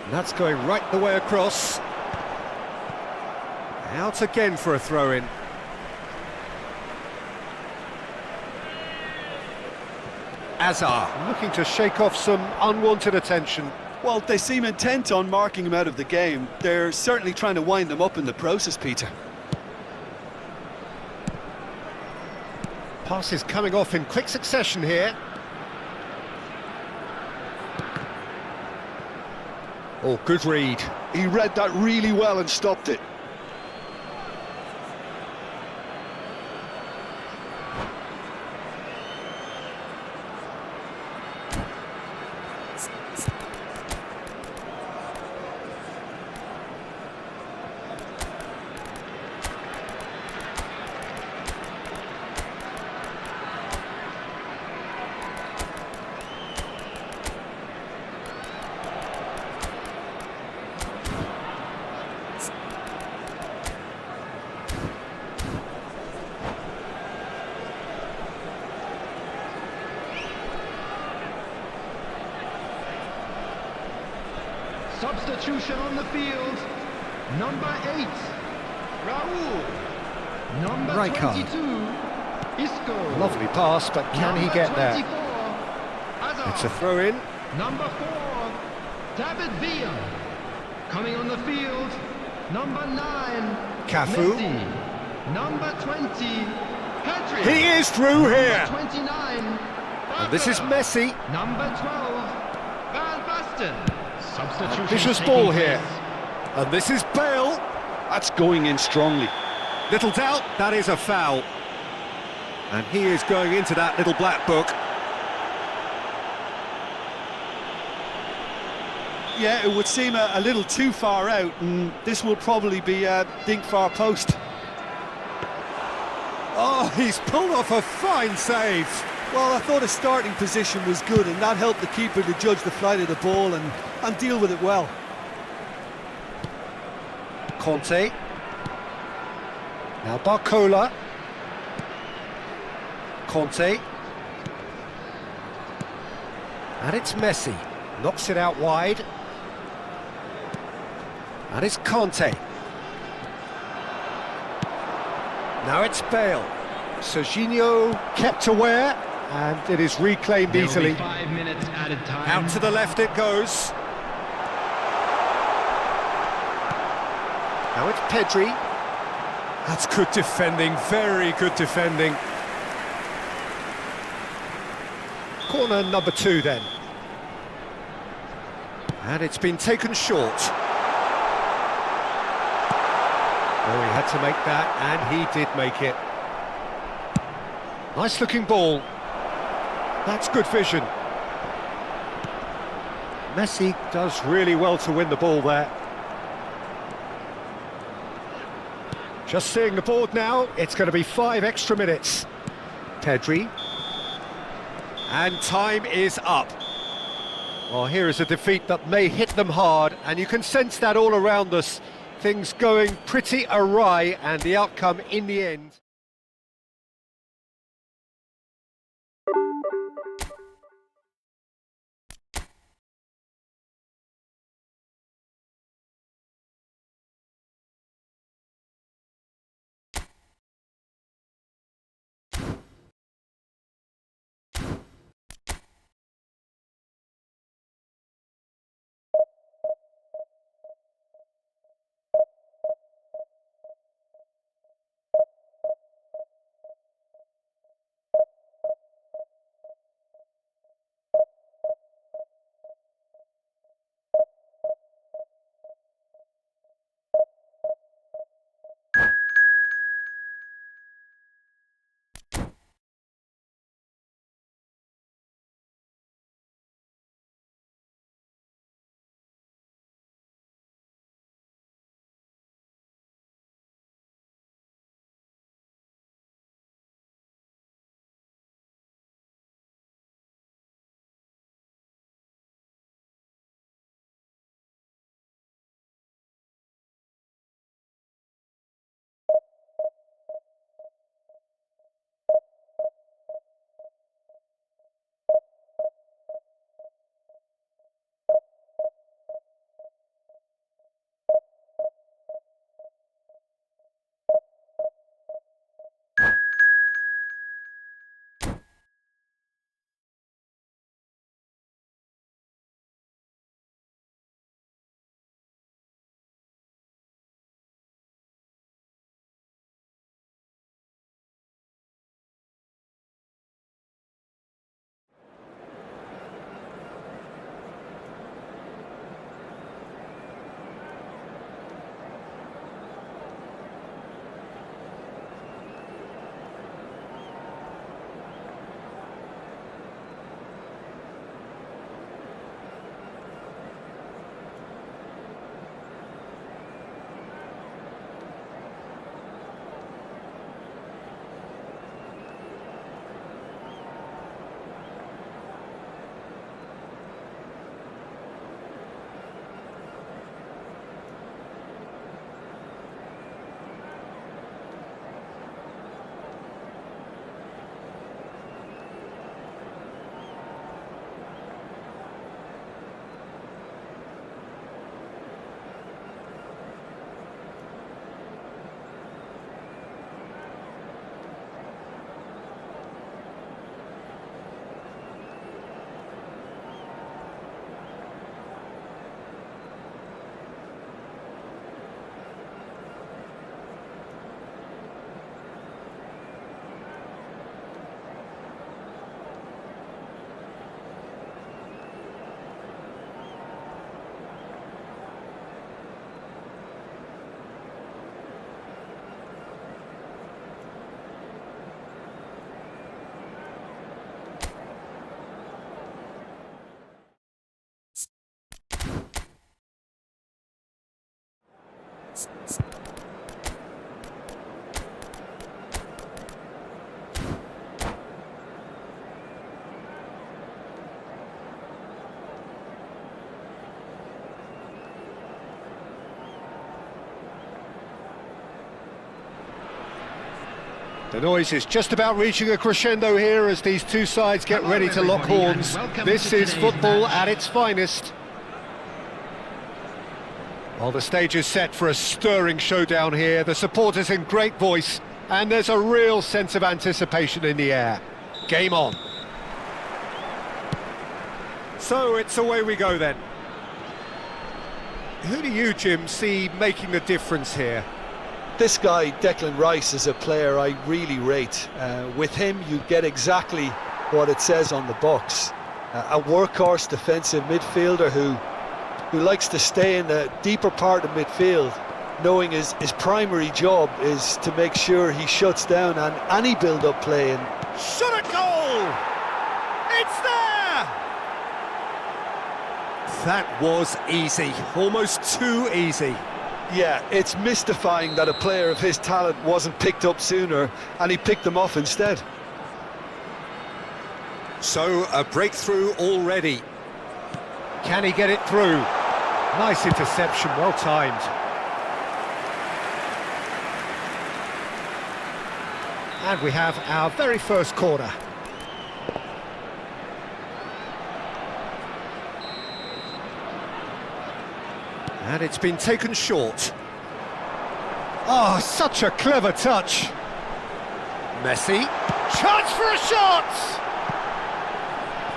And that's going right the way across. Out again for a throw-in. Hazard looking to shake off some unwanted attention. Well, they seem intent on marking him out of the game. They're certainly trying to wind him up in the process, Peter. Passes coming off in quick succession here. Oh, good read. He read that really well and stopped it. Substitution on the field. Number 8, Raul. Number Rijkaard. 22, Isco. Lovely pass, but can he Number get there? 24, Hazard. It's a throw-in. Number 4, David Villa. Coming on the field, number 9, Cafu. Messi. Number 20, Pedri. He is through here. Number 29, And this is Barbara. Messi. Number 12, Van Basten. Substitution. Vicious taking ball here. place. And this is Bale. That's going in strongly. Little doubt, that is a foul. And he is going into that little black book. Yeah, it would seem a little too far out, and this will probably be a dink far post. Oh, he's pulled off a fine save. Well, I thought his starting position was good, and that helped the keeper to judge the flight of the ball and deal with it well. Conte. Now Barcola. Conte. And it's Messi. Knocks it out wide. And it's Conte. Now it's Bale. Serginho kept aware, and it is reclaimed There'll easily. be 5 minutes added time. Out to the left it goes. Now it's Pedri. That's good defending, very good defending. Corner number 2 then. And it's been taken short. Oh, he had to make that, and he did make it. Nice looking ball. That's good vision. Messi does really well to win the ball there. Just seeing the board now, it's going to be 5 extra minutes. Pedri. And time is up. Well, here is a defeat that may hit them hard, and you can sense that all around us. Things going pretty awry, and the outcome in the end. The noise is just about reaching a crescendo here as these two sides get ready to lock horns. This is football at its finest. Well, the stage is set for a stirring showdown here. The supporters in great voice, and there's a real sense of anticipation in the air. Game on. So it's away we go then. Who do you, Jim, see making the difference here? This guy, Declan Rice, is a player I really rate. With him, you get exactly what it says on the box. A workhorse defensive midfielder who likes to stay in the deeper part of midfield, knowing his primary job is to make sure he shuts down any build-up play. And shot at goal! It's there! That was easy, almost too easy. Yeah, it's mystifying that a player of his talent wasn't picked up sooner, and he picked them off instead. So, a breakthrough already. Can he get it through? Nice interception, well timed. And we have our very first corner. And it's been taken short. Oh, such a clever touch. Messi. Chance for a shot!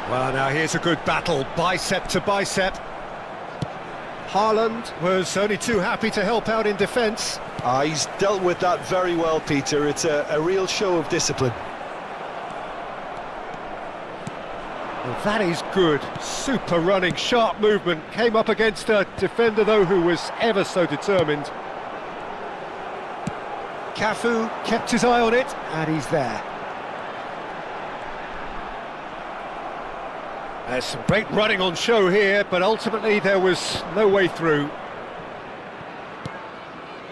Well, now here's a good battle, bicep to bicep. Haaland was only too happy to help out in defence. He's dealt with that very well, Peter. It's a real show of discipline. Well, that is good. Super running, sharp movement. Came up against a defender, though, who was ever so determined. Cafu kept his eye on it, and he's there. There's some great running on show here, but ultimately there was no way through.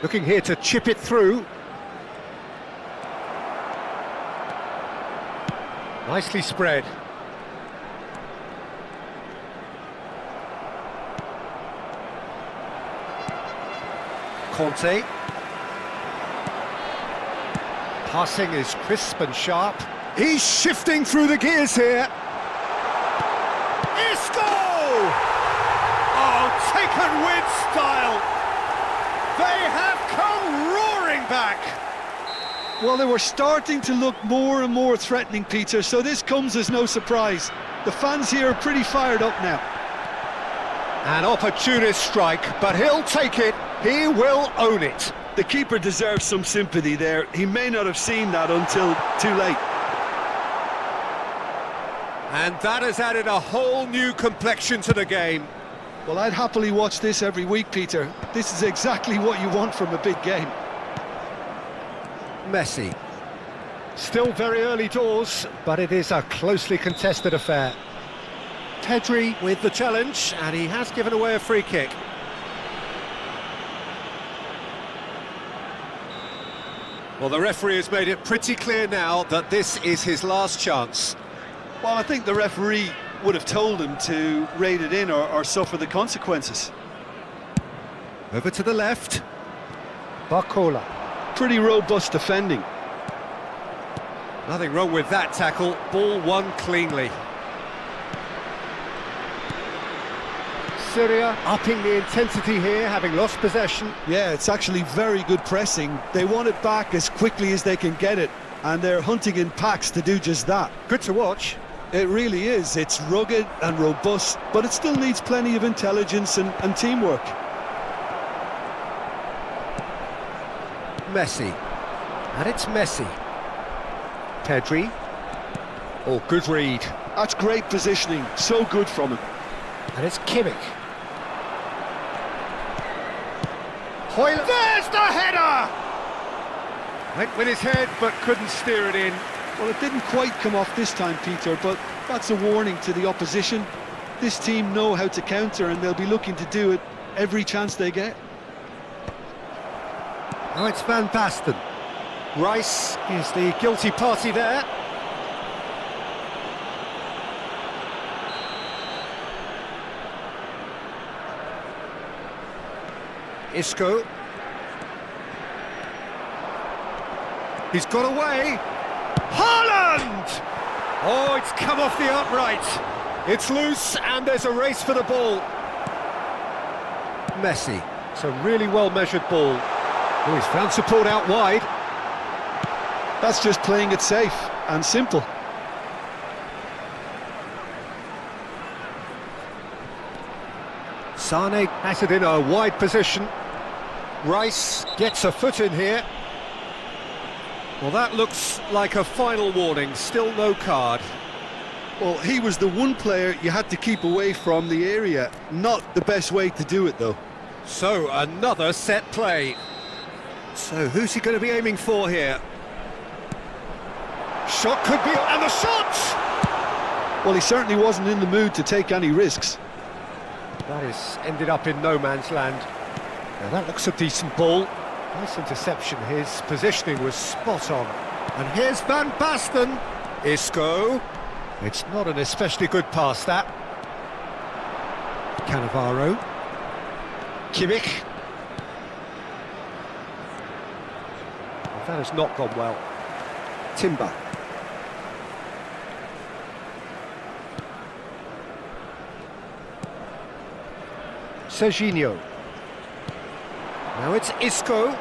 Looking here to chip it through. Nicely spread. Conte. Passing is crisp and sharp. He's shifting through the gears here. Isco! Oh, taken with style. They have come roaring back. Well, they were starting to look more and more threatening, Peter, so this comes as no surprise. The fans here are pretty fired up now. An opportunist strike, but he'll take it. He will own it. The keeper deserves some sympathy there. He may not have seen that until too late. And that has added a whole new complexion to the game. Well, I'd happily watch this every week, Peter. This is exactly what you want from a big game. Messi. Still very early doors, but it is a closely contested affair. Pedri with the challenge, and he has given away a free kick. Well, the referee has made it pretty clear now that this is his last chance. Well, I think the referee would have told him to rein it in or suffer the consequences. Over to the left. Barcola. Pretty robust defending. Nothing wrong with that tackle. Ball won cleanly. Syria upping the intensity here, having lost possession. Yeah, it's actually very good pressing. They want it back as quickly as they can get it, and they're hunting in packs to do just that. Good to watch. It really is. It's rugged and robust, but it still needs plenty of intelligence and teamwork. Messi. And it's Messi. Pedri. Oh, good read. That's great positioning. So good from him. And it's Kimmich. Hoyle. There's the header! Went with his head, but couldn't steer it in. Well, it didn't quite come off this time, Peter, but that's a warning to the opposition. This team know how to counter, and they'll be looking to do it every chance they get. Now it's Van Basten. Rice is the guilty party there. Isco. He's got away. Haaland! Oh, it's come off the upright. It's loose and there's a race for the ball. Messi. It's a really well-measured ball. Oh, he's found support out wide. That's just playing it safe and simple. Sane has it in a wide position. Rice gets a foot in here. Well, that looks like a final warning, still no card. Well, he was the one player you had to keep away from the area. Not the best way to do it, though. So, another set play. So, who's he going to be aiming for here? Shot could be... and the shot! Well, he certainly wasn't in the mood to take any risks. That is ended up in no man's land. Now, that looks a decent ball. Nice interception, his positioning was spot on. And here's Van Basten. Isco. It's not an especially good pass, that. Cannavaro. Kimmich. That has not gone well. Timber. Serginho. Now it's Isco.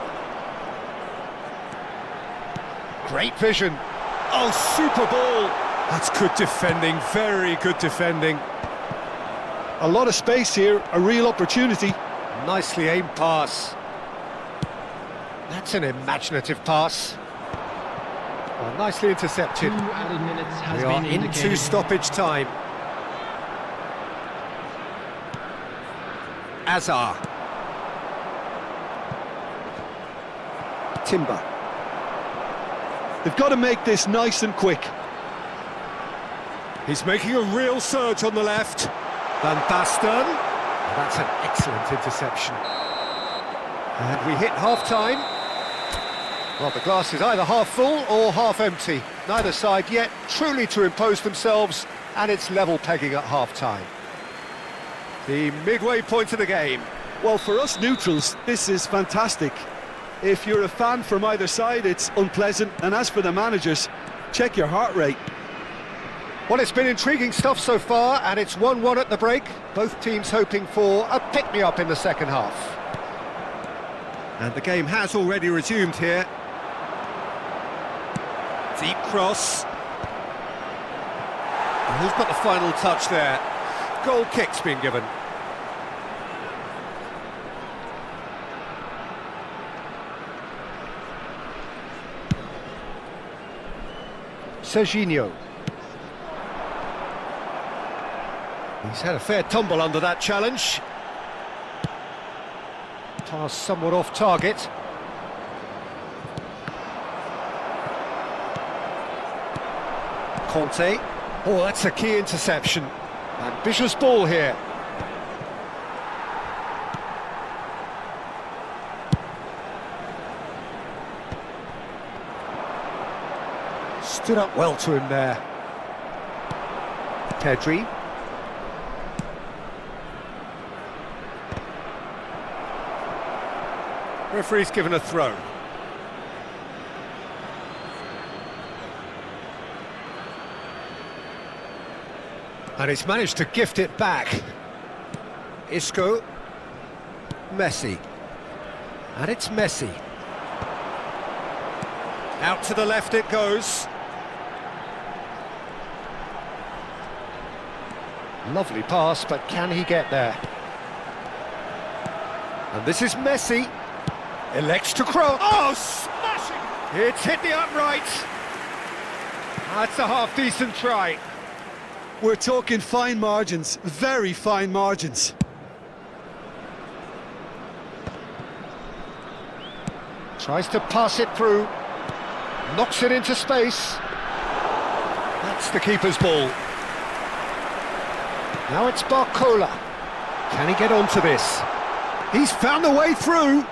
Great vision. Oh, super ball. That's good defending, very good defending. A lot of space here, a real opportunity. Nicely aimed pass. That's an imaginative pass. Oh, nicely intercepted. 2 added minutes has We are been into indicated. stoppage time. Azar. Timber. They've got to make this nice and quick. He's making a real surge on the left. Van Basten. That's an excellent interception. And we hit half-time. Well, the glass is either half full or half empty. Neither side yet truly to impose themselves, and it's level pegging at half-time. The midway point of the game. Well, for us neutrals, this is fantastic. If you're a fan from either side, it's unpleasant. And as for the managers, check your heart rate. Well, it's been intriguing stuff so far, and it's 1-1 at the break. Both teams hoping for a pick-me-up in the second half. And the game has already resumed here. Deep cross. And who's got the final touch there? Goal kick's been given. Serginho. He's had a fair tumble under that challenge. Pass somewhat off target. Conte. Oh, that's a key interception. Ambitious ball here. Stood up well to him there. Pedri. Referee's given a throw. And he's managed to gift it back. Isco. Messi. And it's Messi. Out to the left it goes. Lovely pass, but can he get there? And this is Messi. Elects to cross. Oh, smashing! It's hit the upright. That's a half-decent try. We're talking fine margins, very fine margins. Tries to pass it through. Knocks it into space. That's the keeper's ball. Now it's Barcola. Can he get onto this? He's found a way through.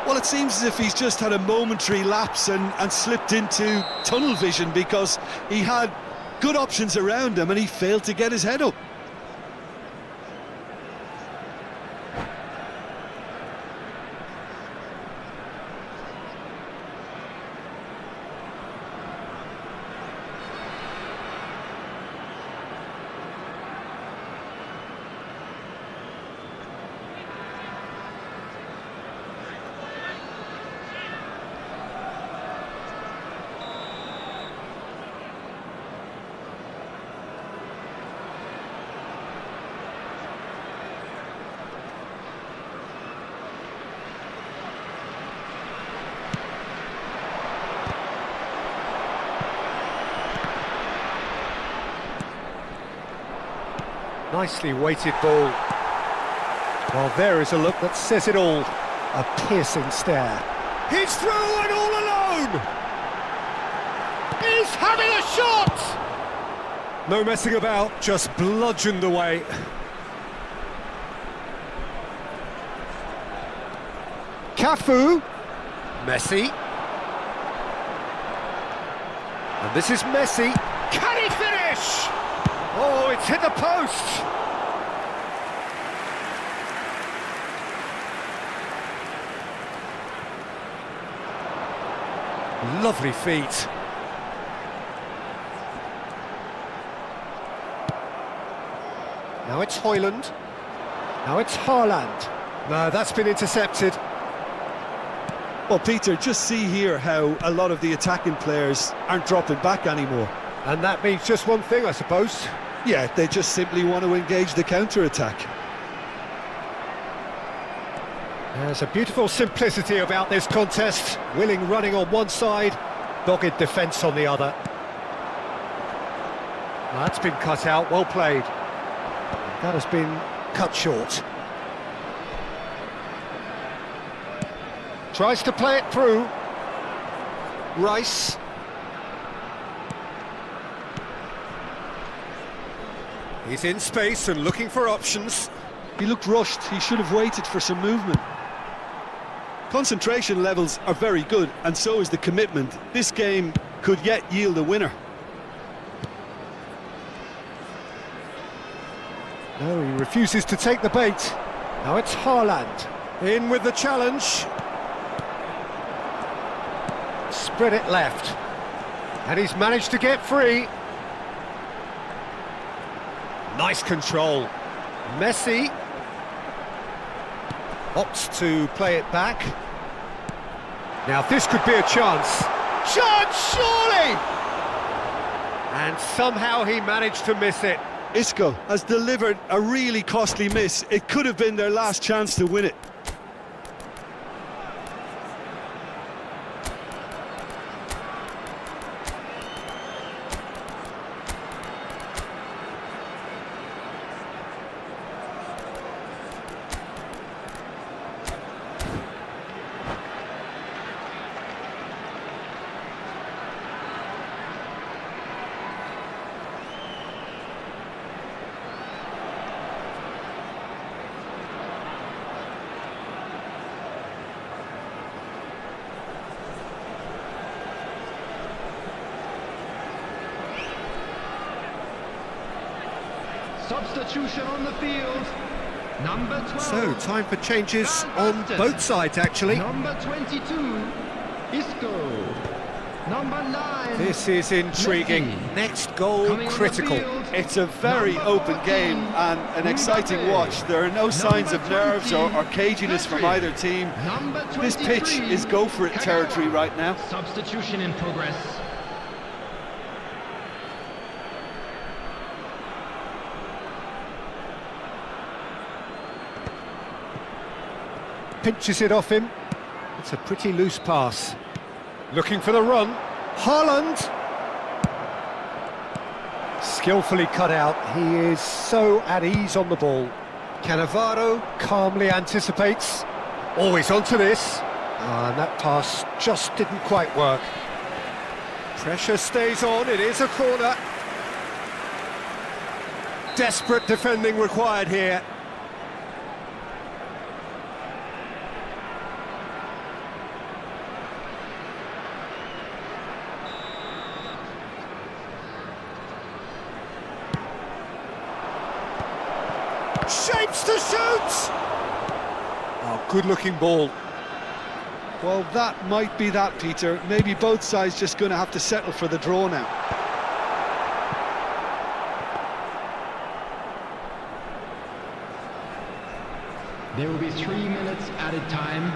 Well, it seems as if he's just had a momentary lapse and slipped into tunnel vision, because he had good options around him and he failed to get his head up. Nicely weighted ball. Well, there is a look that says it all. A piercing stare. He's through and all alone! He's having a shot! No messing about, just bludgeoned away. Cafu. Messi. And this is Messi. Can he finish? Oh, it's hit the post! Lovely feet. Now it's Højlund. Now it's Haaland. No, that's been intercepted. Well, Peter, just see here how a lot of the attacking players aren't dropping back anymore. And that means just one thing, I suppose. Yeah, they just simply want to engage the counter-attack. There's a beautiful simplicity about this contest. Willing running on one side, dogged defence on the other. That's been cut out, well played. That has been cut short. Tries to play it through. Rice. He's in space and looking for options. He looked rushed. He should have waited for some movement. Concentration levels are very good, and so is the commitment. This game could yet yield a winner. No, he refuses to take the bait. Now it's Haaland. In with the challenge. Spread it left. And he's managed to get free. Nice control. Messi opts to play it back. Now this could be a chance. Chance, surely! And somehow he managed to miss it. Isco has delivered a really costly miss. It could have been their last chance to win it. Substitution on the field. Number 12. So, time for changes on both sides, actually. Number 22, Isco. Number 9. This is intriguing. Messi. Next goal, Coming on the critical. field. It's a very Number open 14, game and an exciting Mbappe. watch. There are no signs of Number nerves or 20, caginess from Pedri. either team. Number This pitch 23, is go-for-it territory Kagawa. right now. Substitution in progress. Pinches it off him. It's a pretty loose pass. Looking for the run. Haaland. Skillfully cut out. He is so at ease on the ball. Cannavaro calmly anticipates. Always onto this. And that pass just didn't quite work. Pressure stays on. It is a corner. Desperate defending required here. shapes to shoot! Oh, good-looking ball. Well, that might be that, Peter. Maybe both sides just going to have to settle for the draw now. There will be 3 minutes added time.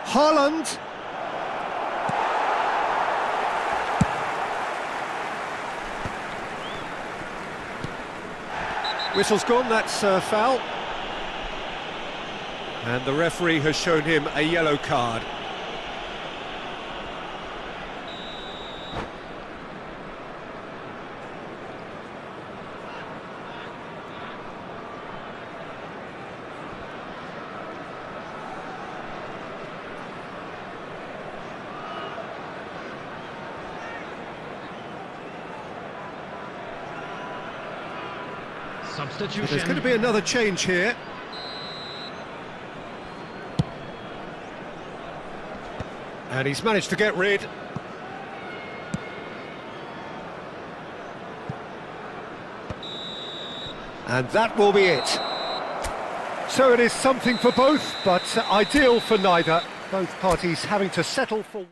Haaland. Whistle's gone, that's a foul. And the referee has shown him a yellow card. Substitution. There's going to be another change here. And he's managed to get rid. And that will be it. So it is something for both, but ideal for neither. Both parties having to settle for...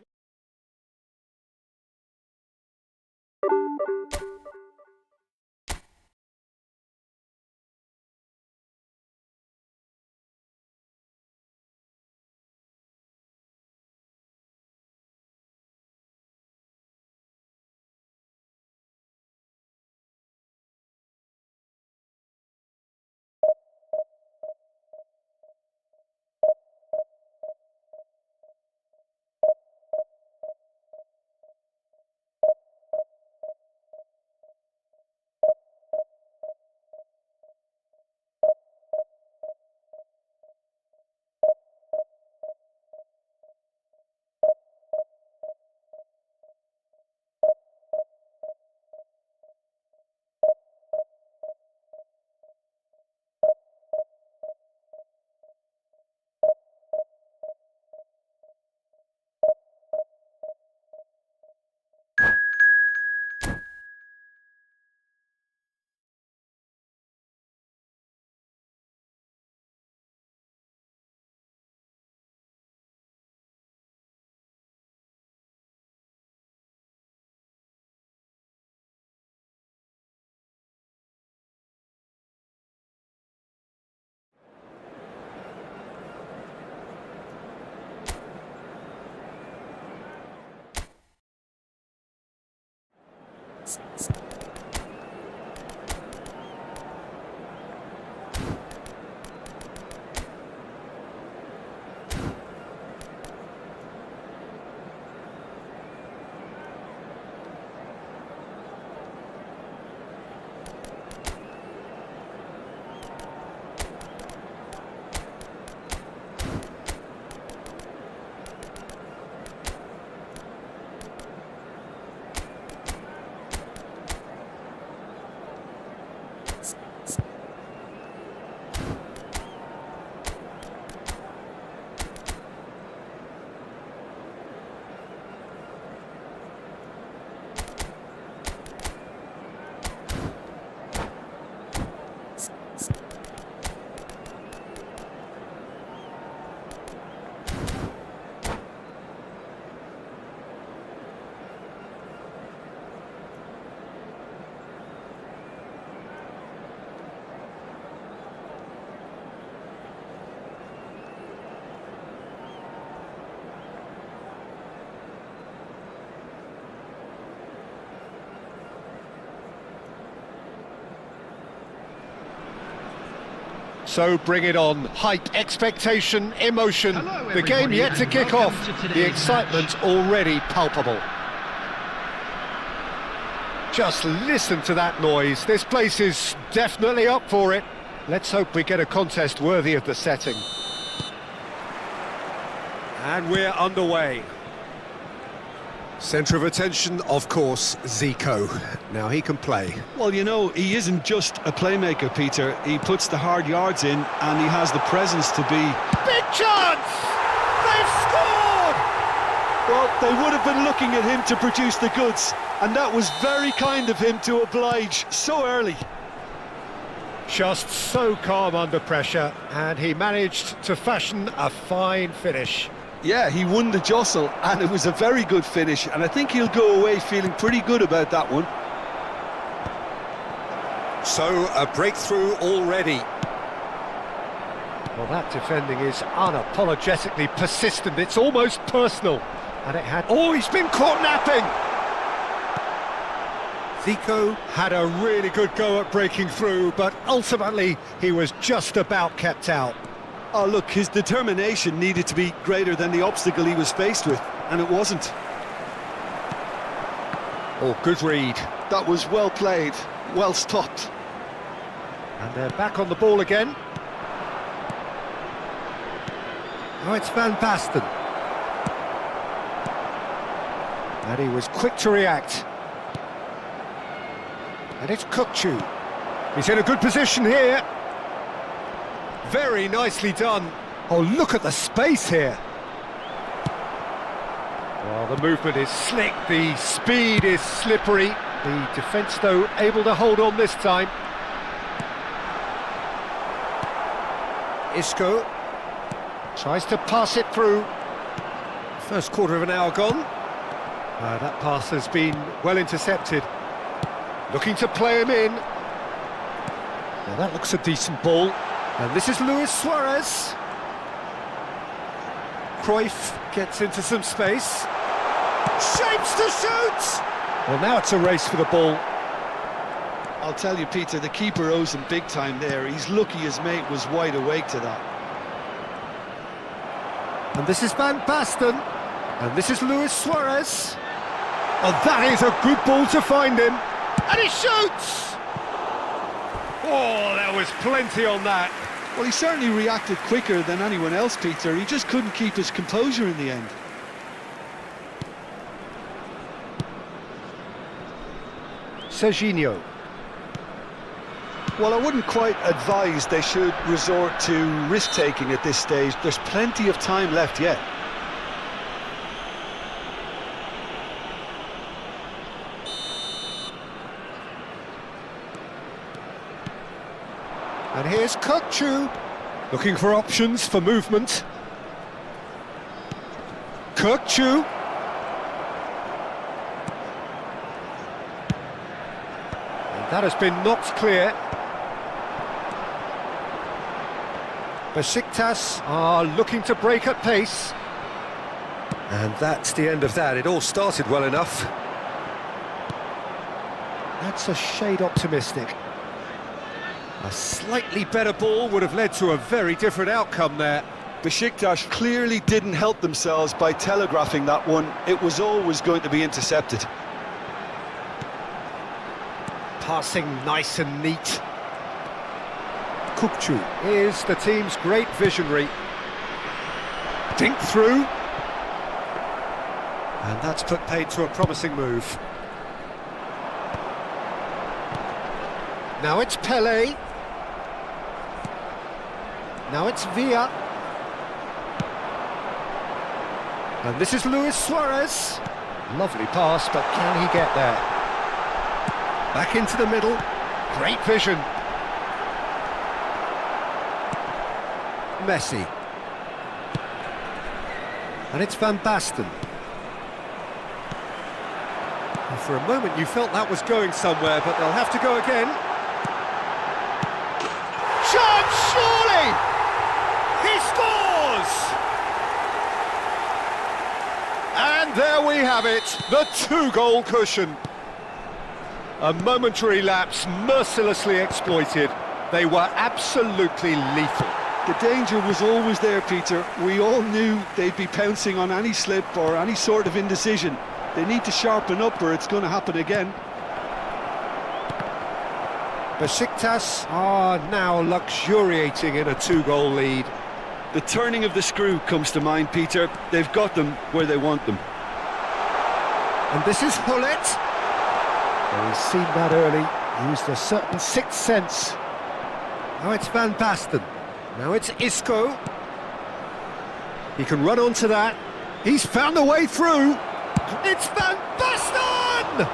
So bring it on. Hype, expectation, emotion. Hello, the game everybody, yet to and kick welcome off. to The today's excitement already palpable. Just listen to that noise. This place is definitely up for it. Let's hope we get a contest worthy of the setting. And we're underway. Centre of attention, of course, Zico. Now he can play. Well, you know, he isn't just a playmaker, Peter. He puts the hard yards in and he has the presence to be... Big chance! They've scored! Well, they would have been looking at him to produce the goods, And that was very kind of him to oblige so early. Just so calm under pressure, and he managed to fashion a fine finish. Yeah, he won the jostle, and it was a very good finish, and I think he'll go away feeling pretty good about that one. So, a breakthrough already. Well, that defending is unapologetically persistent. It's almost personal. And it had... Oh, he's been caught napping! Zico had a really good go at breaking through, but ultimately he was just about kept out. Oh, look, his determination needed to be greater than the obstacle he was faced with, and it wasn't. Oh, good read. That was well played, well stopped. And they're back on the ball again. Oh, it's Van Basten. And he was quick to react. And it's Kukçu. He's in a good position here. Very nicely done. Oh, look at the space here. Well, the movement is slick, the speed is slippery. The defence, though, able to hold on this time. Isco tries to pass it through. First quarter of an hour gone. That pass has been well intercepted. Looking to play him in. Now that looks a decent ball. And this is Luis Suarez. Cruyff gets into some space. Shapes to shoot! Well, now it's a race for the ball. I'll tell you, Peter, the keeper owes him big time there. He's lucky his mate was wide awake to that. And this is Van Basten. And this is Luis Suarez. Oh, that is a good ball to find him. And he shoots! Oh, there was plenty on that. Well, he certainly reacted quicker than anyone else, Peter. He just couldn't keep his composure in the end. Serginho. Well, I wouldn't quite advise they should resort to risk-taking at this stage. There's plenty of time left yet. And here's Kukçu, looking for options for movement. Kukçu. And that has been knocked clear. Besiktas are looking to break at pace. And that's the end of that. It all started well enough. That's a shade optimistic. A slightly better ball would have led to a very different outcome there. Besiktas clearly didn't help themselves by telegraphing that one. It was always going to be intercepted. Passing nice and neat. Kukçu is the team's great visionary. Dink through. And that's put paid to a promising move. Now it's Pelé. Now it's Villa. And this is Luis Suarez. Lovely pass, but can he get there? Back into the middle. Great vision. Messi. And it's Van Basten. And for a moment you felt that was going somewhere, but they'll have to go again. Chance, surely! He scores! And there we have it, the two-goal cushion. A momentary lapse mercilessly exploited. They were absolutely lethal. The danger was always there, Peter. We all knew they'd be pouncing on any slip or any sort of indecision. They need to sharpen up or it's going to happen again. Besiktas are now luxuriating in a two-goal lead. The turning of the screw comes to mind, Peter. They've got them where they want them. And this is Hullet. Well, he's seen that early, used a certain sixth sense. Now it's Van Basten. Now it's Isco. He can run onto that. He's found a way through. It's Van Basten!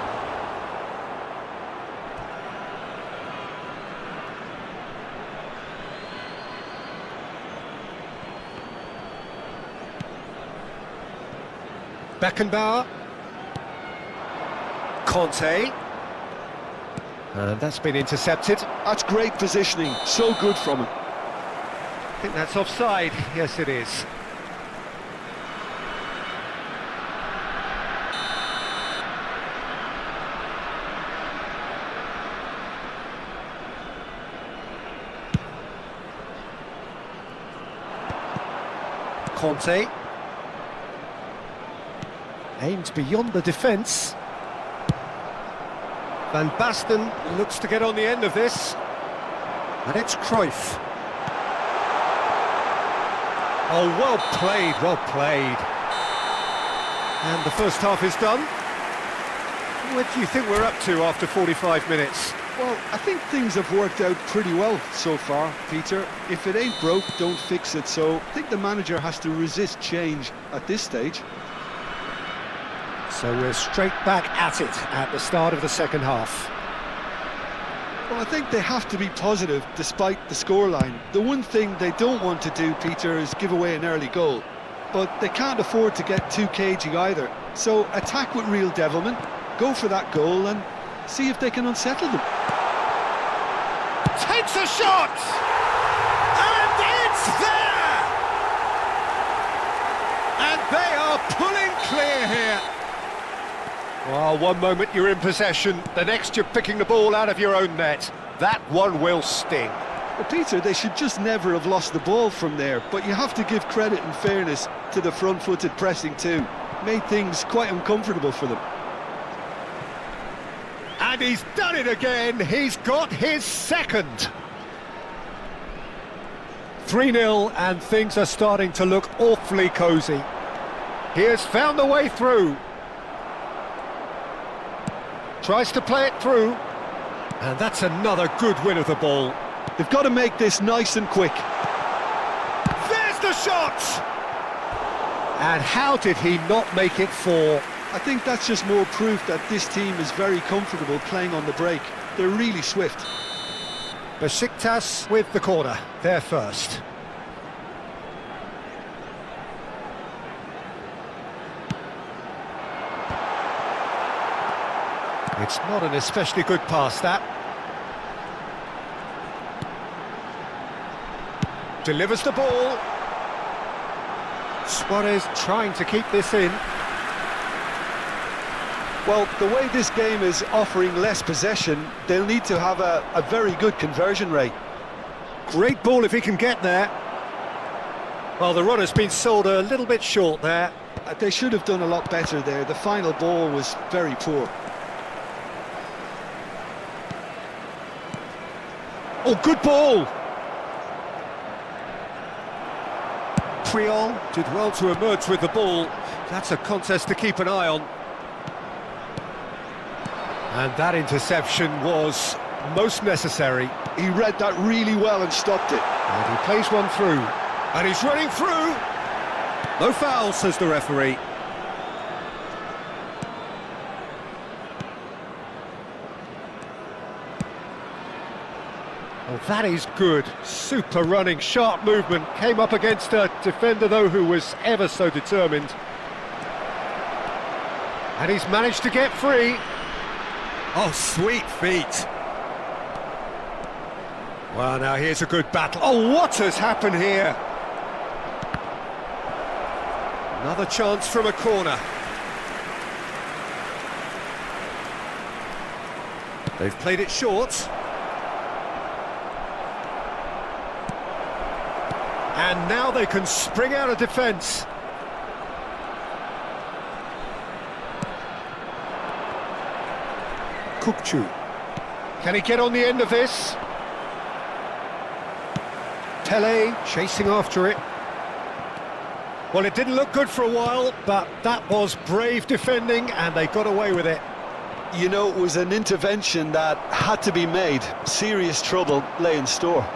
Beckenbauer. Conte. And that's been intercepted. That's great positioning, so good from him. I think that's offside. Yes, it is. Conte. Aimed beyond the defence. Van Basten looks to get on the end of this. And it's Cruyff. Oh, well played, well played. And the first half is done. What do you think we're up to after 45 minutes? Well, I think things have worked out pretty well so far, Peter. If it ain't broke, don't fix it. So I think the manager has to resist change at this stage. So we're straight back at it at the start of the second half. Well, I think they have to be positive despite the scoreline. The one thing they don't want to do, Peter, is give away an early goal. But they can't afford to get too cagey either. So attack with real devilment, go for that goal and see if they can unsettle them. Takes a shot! And it's there! And they are pulling clear here. Well, one moment you're in possession, the next you're picking the ball out of your own net. That one will sting. Well, Peter, they should just never have lost the ball from there, but you have to give credit and fairness to the front-footed pressing too. Made things quite uncomfortable for them. And he's done it again, he's got his second. 3-0 and things are starting to look awfully cosy. He has found the way through. Tries to play it through. And that's another good win of the ball. They've got to make this nice and quick. There's the shot! And how did he not make it four? I think that's just more proof that this team is very comfortable playing on the break. They're really swift. Besiktas with the corner, they're first. It's not an especially good pass, that. Delivers the ball. Suarez trying to keep this in. Well, the way this game is offering less possession, they'll need to have a very good conversion rate. Great ball if he can get there. Well, the runner's been sold a little bit short there. They should have done a lot better there. The final ball was very poor. Oh, good ball! Priol did well to emerge with the ball. That's a contest to keep an eye on. And that interception was most necessary. He read that really well and stopped it. And he plays one through. And he's running through! No foul, says the referee. Oh, that is good. Super running, sharp movement. Came up against a defender, though, who was ever so determined. And he's managed to get free. Oh, sweet feet. Well, now here's a good battle. Oh, what has happened here? Another chance from a corner. They've played it short. And now they can spring out of defence. Kukçu. Can he get on the end of this? Pele chasing after it. Well, it didn't look good for a while, but that was brave defending and they got away with it. You know, it was an intervention that had to be made. Serious trouble lay in store.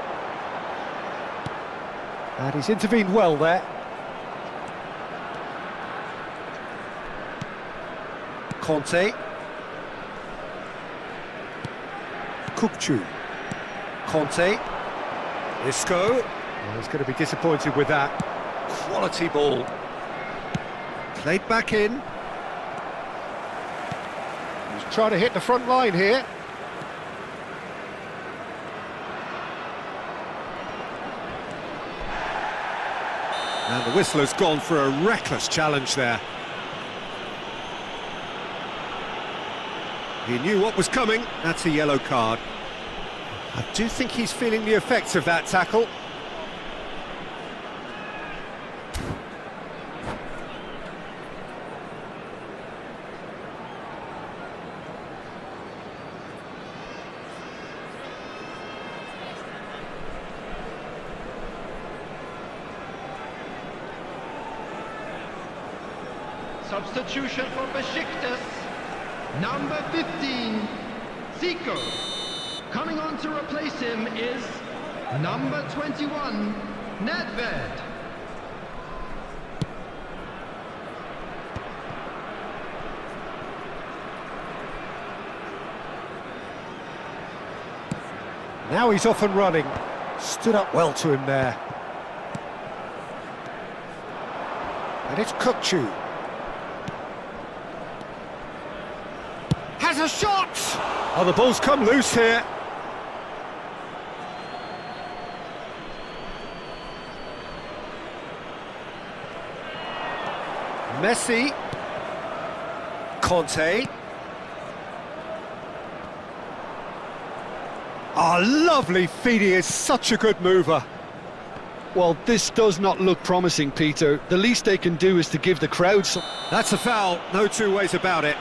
And he's intervened well there. Conte. Kukçu. Conte. Isco. Well, he's going to be disappointed with that. Quality ball. Played back in. trying to hit the front line here. And the whistle has gone for a reckless challenge there. He knew what was coming. That's a yellow card. I do think he's feeling the effects of that tackle. Substitution for Besiktas. Number 15, Zico. Coming on to replace him is number 21, Nedved. Now he's off and running. Stood up well to him there. And it's Kukçu. Has a shot! Oh, the ball's come loose here. Messi. Conte. Oh, lovely feed. He is such a good mover. Well, this does not look promising, Peter. The least they can do is to give the crowd some... That's a foul, no two ways about it.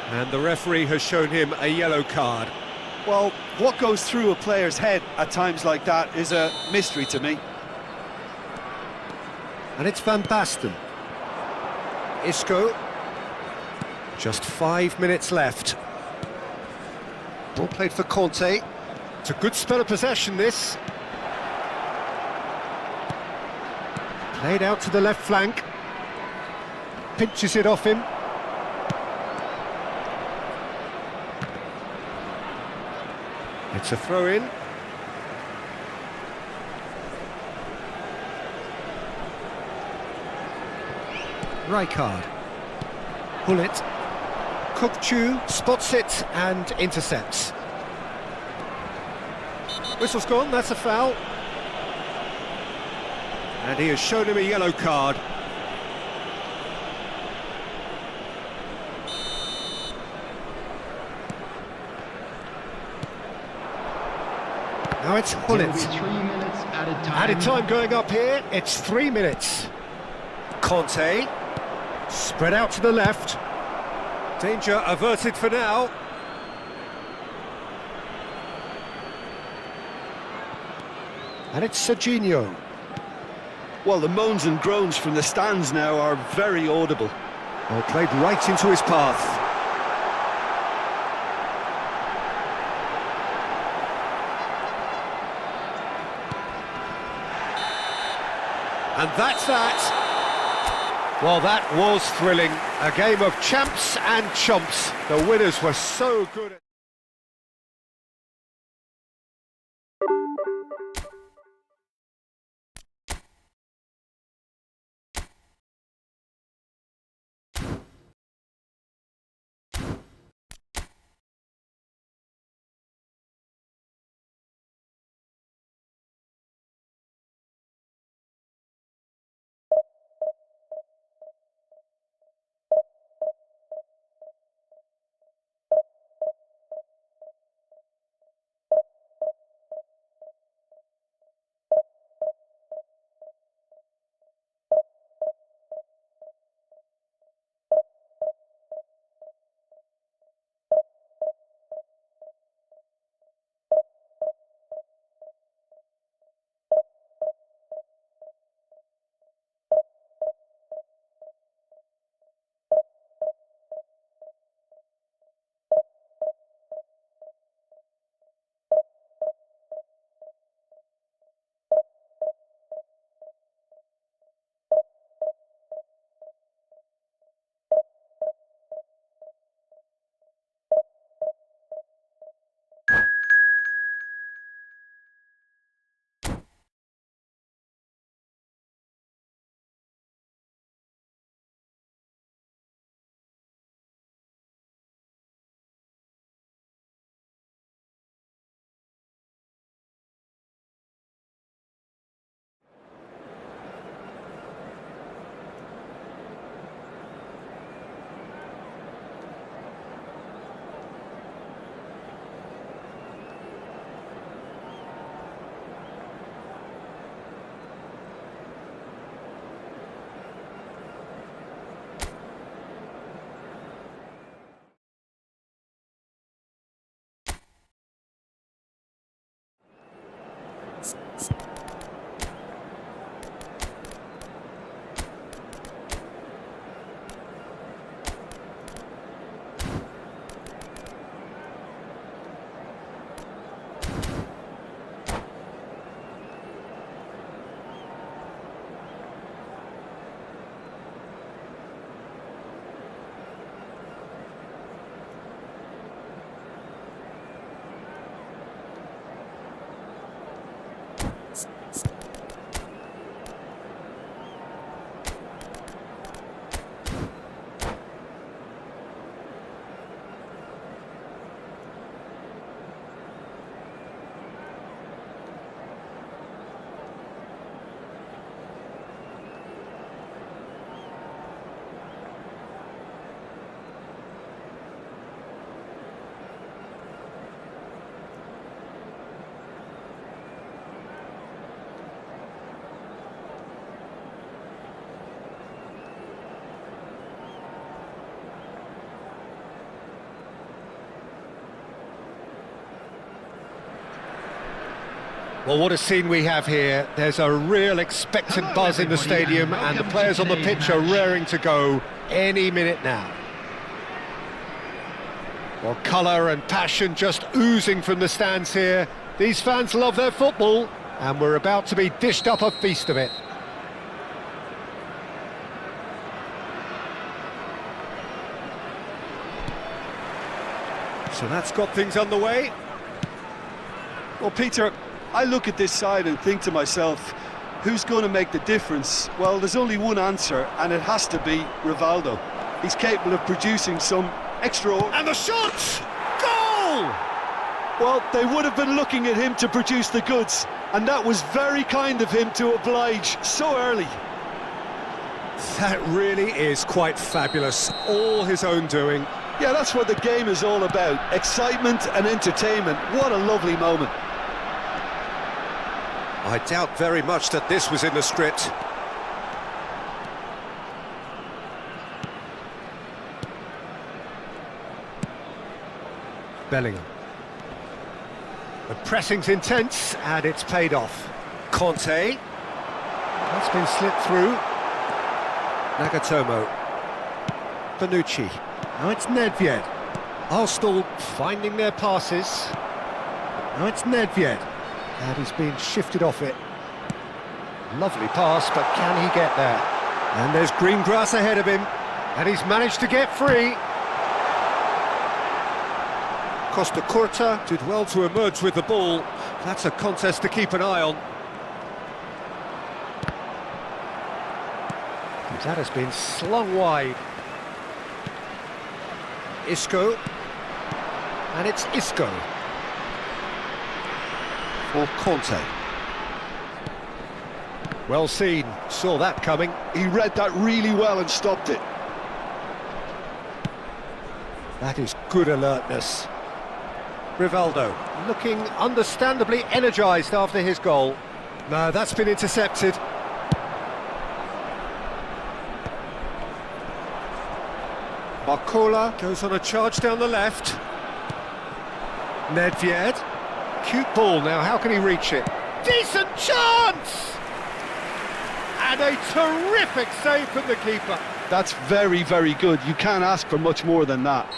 And the referee has shown him a yellow card. Well, what goes through a player's head at times like that is a mystery to me. And it's Van Basten. Isco. Just 5 minutes left. Ball played for Conte. It's a good spell of possession, this. Played out to the left flank. Pinches it off him. It's a throw-in. Rijkaard. Hullet. Kukçu spots it and intercepts. Whistle's gone, that's a foul. And he has shown him a yellow card. Now it's Hullet. It'll be 3 minutes added time. Added time going up here, it's 3 minutes. Conte, spread out to the left. Danger averted for now. And it's Serginho. Well, the moans and groans from the stands now are very audible. Well, played right into his path. And that's that. Well, that was thrilling. A game of champs and chumps. The winners were so good at Well, what a scene we have here. There's a real expectant buzz in the stadium, and the players on the pitch are raring to go any minute now. Well, colour and passion just oozing from the stands here. These fans love their football, and we're about to be dished up a feast of it. So that's got things underway. Well, Peter, I look at this side and think to myself, who's going to make the difference? Well, there's only one answer, and it has to be Rivaldo. He's capable of producing some extraordinary... And the shot! Goal! Well, they would have been looking at him to produce the goods, and that was very kind of him to oblige so early. That really is quite fabulous. All his own doing. Yeah, that's what the game is all about. Excitement and entertainment. What a lovely moment. I doubt very much that this was in the script. Bellingham. The pressing's intense, and it's paid off. Conte. That's been slipped through. Nagatomo. Bonucci. Now it's Nedved. Arsenal finding their passes. Now it's Nedved. And he's been shifted off it. Lovely pass, but can he get there? And there's green grass ahead of him. And he's managed to get free. Costa Curta did well to emerge with the ball. That's a contest to keep an eye on. That has been slung wide. Isco. And it's Isco. For Conte. Well seen, saw that coming. He read that really well and stopped it. That is good alertness. Rivaldo, looking understandably energised after his goal. No, that's been intercepted. Barcola goes on a charge down the left. Nedved. Cute ball now, how can he reach it? Decent chance! And a terrific save from the keeper. That's very, very good. You can't ask for much more than that.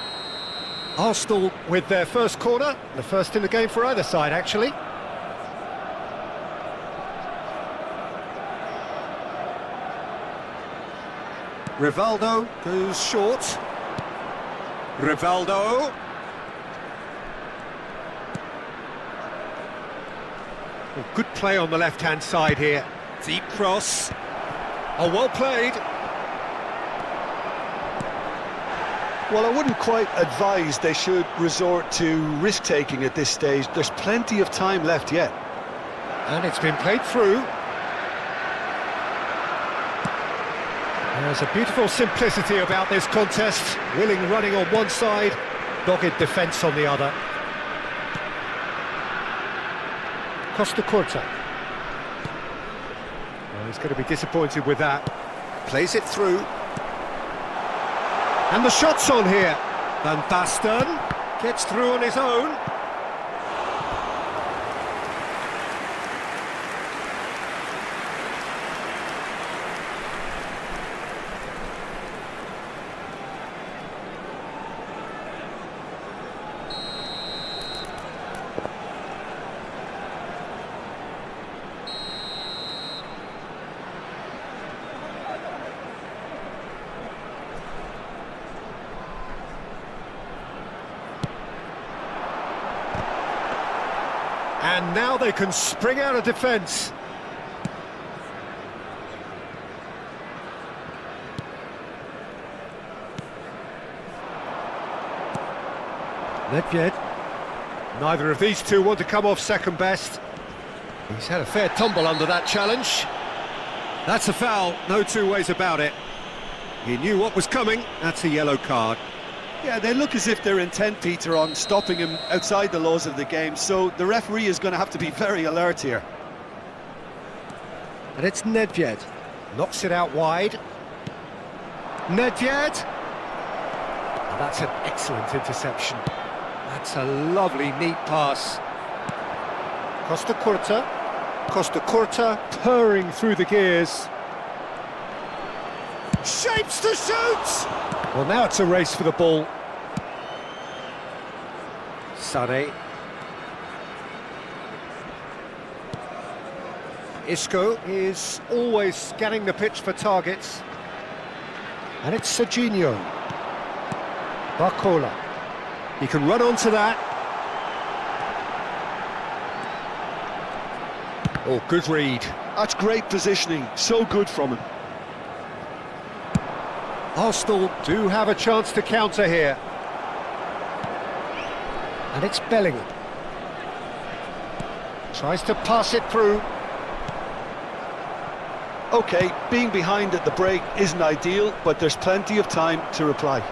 Arsenal with their first corner, the first in the game for either side, actually. Rivaldo goes short. Rivaldo. Well, good play on the left-hand side here. Deep cross. Oh, well played. Well, I wouldn't quite advise they should resort to risk-taking at this stage. There's plenty of time left yet. And it's been played through. There's a beautiful simplicity about this contest. Willing running on one side, dogged defence on the other. Costa Curta. Well, he's going to be disappointed with that. Plays it through. And the shot's on here. Van Basten gets through on his own. And now they can spring out of defence. Nedved. Neither of these two want to come off second best. He's had a fair tumble under that challenge. That's a foul, no two ways about it. He knew what was coming, that's a yellow card. Yeah, they look as if they're intent, Peter, on stopping him outside the laws of the game, so the referee is going to have to be very alert here. And it's Nedved. Knocks it out wide. Nedved! Oh, that's an excellent interception. That's a lovely, neat pass. Costa Curta purring through the gears. Shapes to shoot! Well, now it's a race for the ball. Sade. Isco is always scanning the pitch for targets. And it's Serginho. Barcola. He can run onto that. Oh, good read. That's great positioning, so good from him. Arsenal do have a chance to counter here. And it's Bellingham. Tries to pass it through. OK, being behind at the break isn't ideal, but there's plenty of time to reply.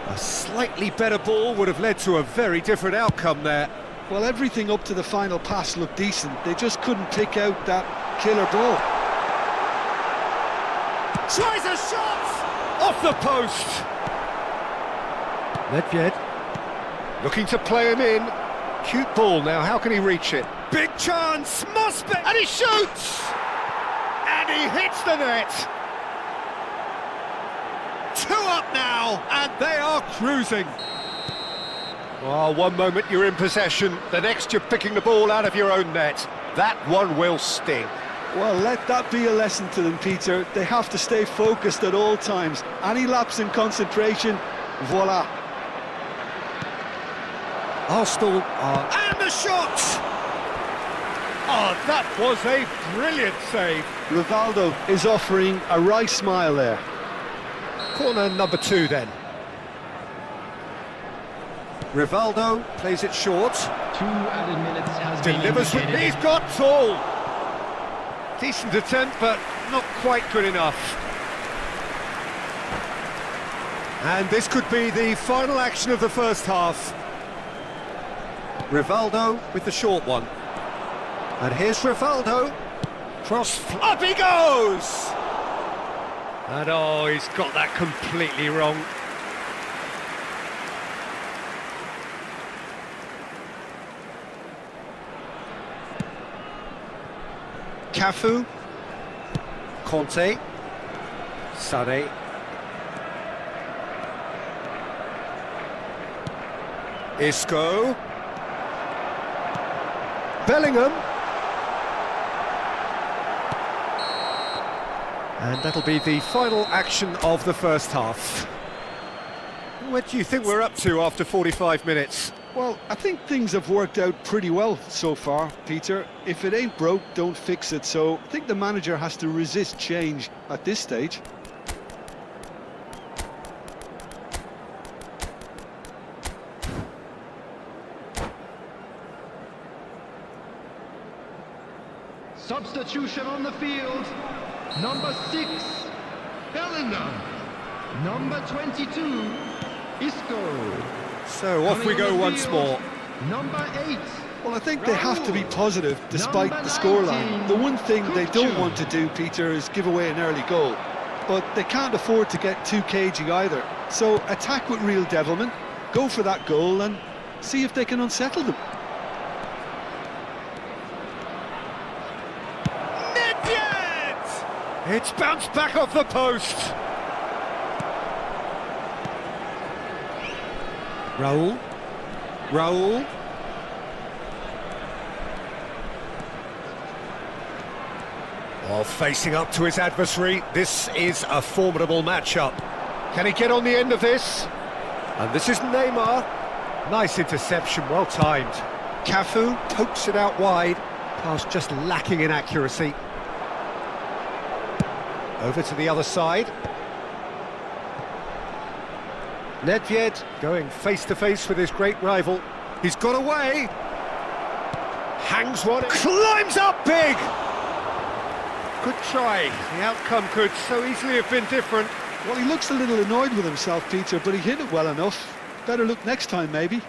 A slightly better ball would have led to a very different outcome there. Well, everything up to the final pass looked decent. They just couldn't pick out that killer ball. Tries a shot! Off the post! Nedved looking to play him in. Cute ball now, how can he reach it? Big chance, must be! And he shoots! And he hits the net! 2 up now, and they are cruising. Oh, one moment you're in possession, the next you're picking the ball out of your own net. That one will sting. Well, let that be a lesson to them, Peter. They have to stay focused at all times. Any lapse in concentration, voila. Arsenal are... And the shot! Oh, that was a brilliant save. Rivaldo is offering a wry smile there. Corner number 2 then. Rivaldo plays it short. 2 added minutes has been Delivers with... indicated. He's got tall! Decent attempt, but not quite good enough. And this could be the final action of the first half. Rivaldo with the short one. And here's Rivaldo. Cross, up he goes! And oh, he's got that completely wrong. Cafu, Conte, Sade, Isco, Bellingham, and that'll be the final action of the first half. What do you think we're up to after 45 minutes? Well, I think things have worked out pretty well so far, Peter. If it ain't broke, don't fix it. So I think the manager has to resist change at this stage. Substitution on the field. Number 6, Bellingham. Number 22, Isco. So off we go once more. Number 8. Well, I think they have to be positive despite the scoreline. The one thing they don't want to do, Peter, is give away an early goal. But they can't afford to get too cagey either. So attack with real devilment, go for that goal and see if they can unsettle them. Nedved! It's bounced back off the post. Raul. While facing up to his adversary, this is a formidable matchup. Can he get on the end of this? And this is Neymar. Nice interception, well timed. Cafu pokes it out wide. Pass just lacking in accuracy. Over to the other side. Nedved going face-to-face with his great rival. He's got away. Hangs one. Climbs up big. Good try. The outcome could so easily have been different. Well, he looks a little annoyed with himself, Peter, but he hit it well enough. Better look next time, maybe.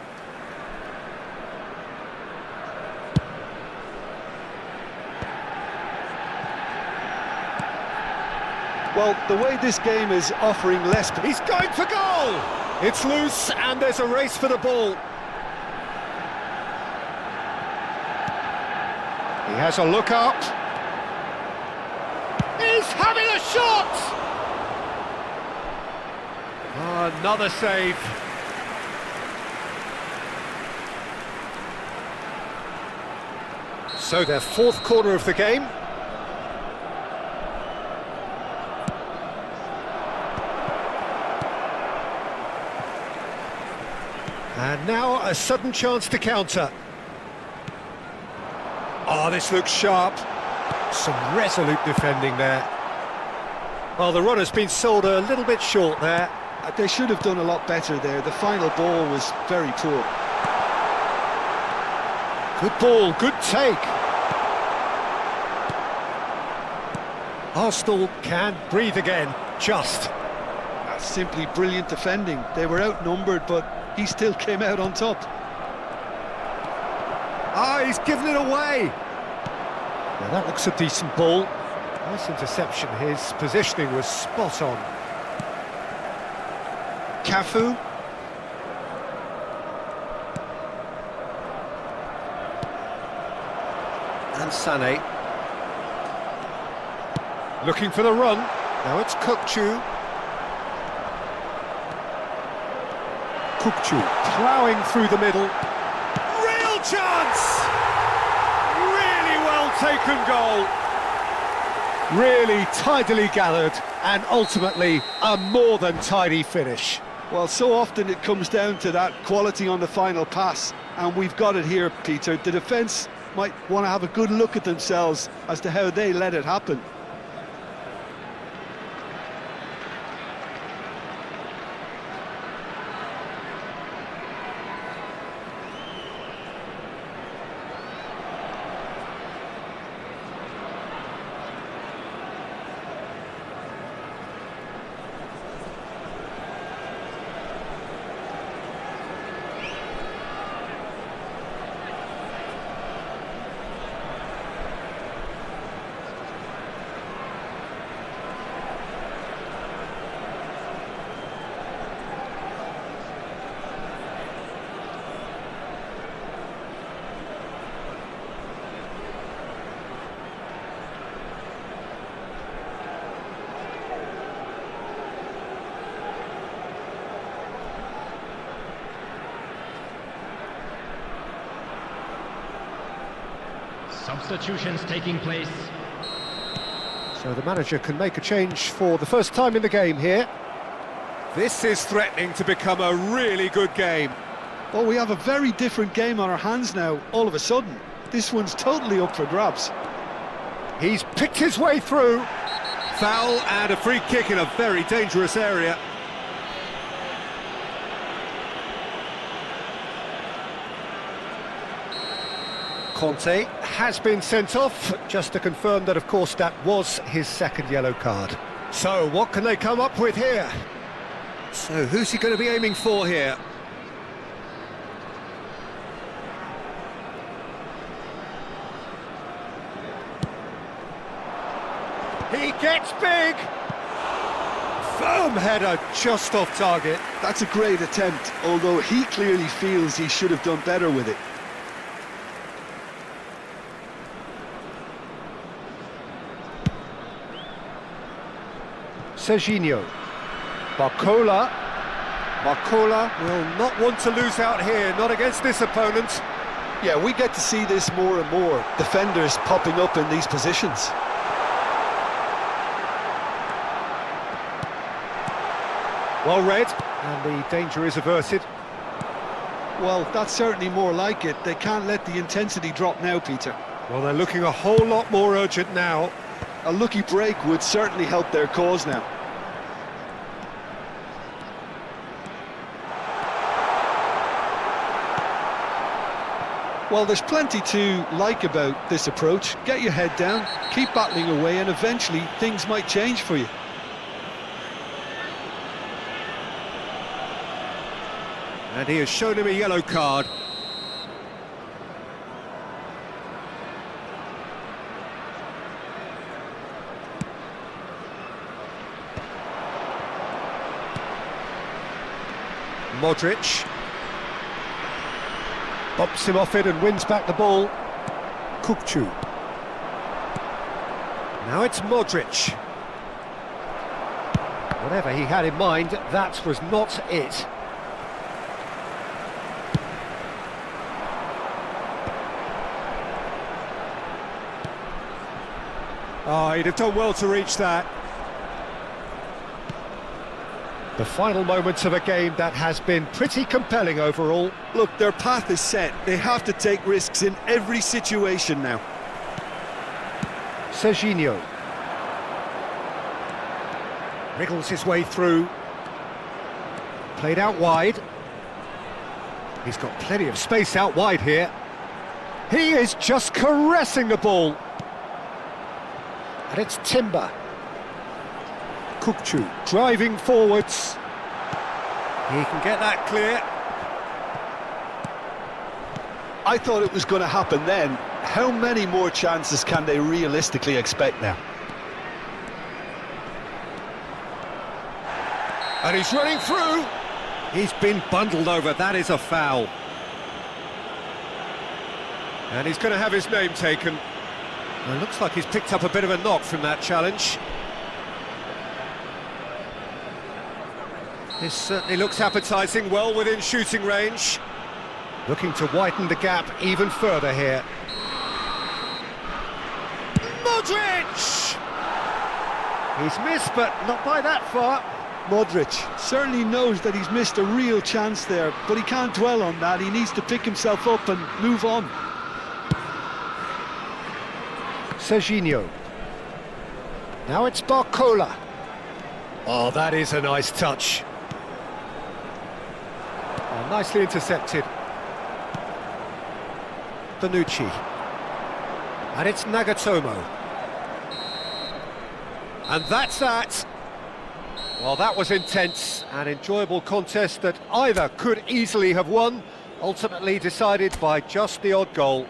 Well, the way this game is offering less... He's going for goal! It's loose and there's a race for the ball. He has a look up. He's having a shot! Another save. So their fourth corner of the game. And now a sudden chance to counter. Oh, this looks sharp. Some resolute defending there. Well, the run has been sold a little bit short there. They should have done a lot better there. The final ball was very poor. Good ball, good take. Arsenal can breathe again, just. That's simply brilliant defending. They were outnumbered, but he still came out on top. Ah, he's given it away. Now that looks a decent ball. Nice interception. His positioning was spot on. Cafu. And Sané. Looking for the run. Now it's Kukçu. Kukçu ploughing through the middle. Real chance! Really well taken goal. Really tidily gathered, and ultimately a more than tidy finish. Well, so often it comes down to that quality on the final pass, and we've got it here, Peter. The defence might want to have a good look at themselves as to how they let it happen. Substitutions taking place. So the manager can make a change for the first time in the game here. This is threatening to become a really good game. Well, we have a very different game on our hands now, all of a sudden. This one's totally up for grabs. He's picked his way through. Foul and a free kick in a very dangerous area. Conte has been sent off, just to confirm that, of course, that was his second yellow card. So, what can they come up with here? So, who's he going to be aiming for here? He gets big! Firm header, just off target. That's a great attempt, although he clearly feels he should have done better with it. Serginho. Barcola. Barcola will not want to lose out here, not against this opponent. Yeah, we get to see this more and more. Defenders popping up in these positions. Well read, and the danger is averted. Well, that's certainly more like it. They can't let the intensity drop now, Peter. Well, they're looking a whole lot more urgent now. A lucky break would certainly help their cause now. Well, there's plenty to like about this approach. Get your head down, keep battling away, and eventually things might change for you. And he has shown him a yellow card. Modric bumps him off it and wins back the ball. Kukçu. Now it's Modric. Whatever he had in mind, that was not it. Oh, he'd have done well to reach that. The final moments of a game that has been pretty compelling overall. Look, their path is set. They have to take risks in every situation now. Serginho wriggles his way through. Played out wide. He's got plenty of space out wide here. He is just caressing the ball. And it's Timber. Kukçu driving forwards. He can get that clear. I thought it was going to happen then. How many more chances can they realistically expect now? And he's running through. He's been bundled over. That is a foul. And he's going to have his name taken. Well, it looks like he's picked up a bit of a knock from that challenge. This certainly looks appetising, well within shooting range. Looking to widen the gap even further here. Modric! He's missed, but not by that far. Modric certainly knows that he's missed a real chance there, but he can't dwell on that. He needs to pick himself up and move on. Serginho. Now it's Barcola. Oh, that is a nice touch. Oh, nicely intercepted. Bonucci. And it's Nagatomo. And that's that. Well, that was intense, an enjoyable contest that either could easily have won, ultimately decided by just the odd goal.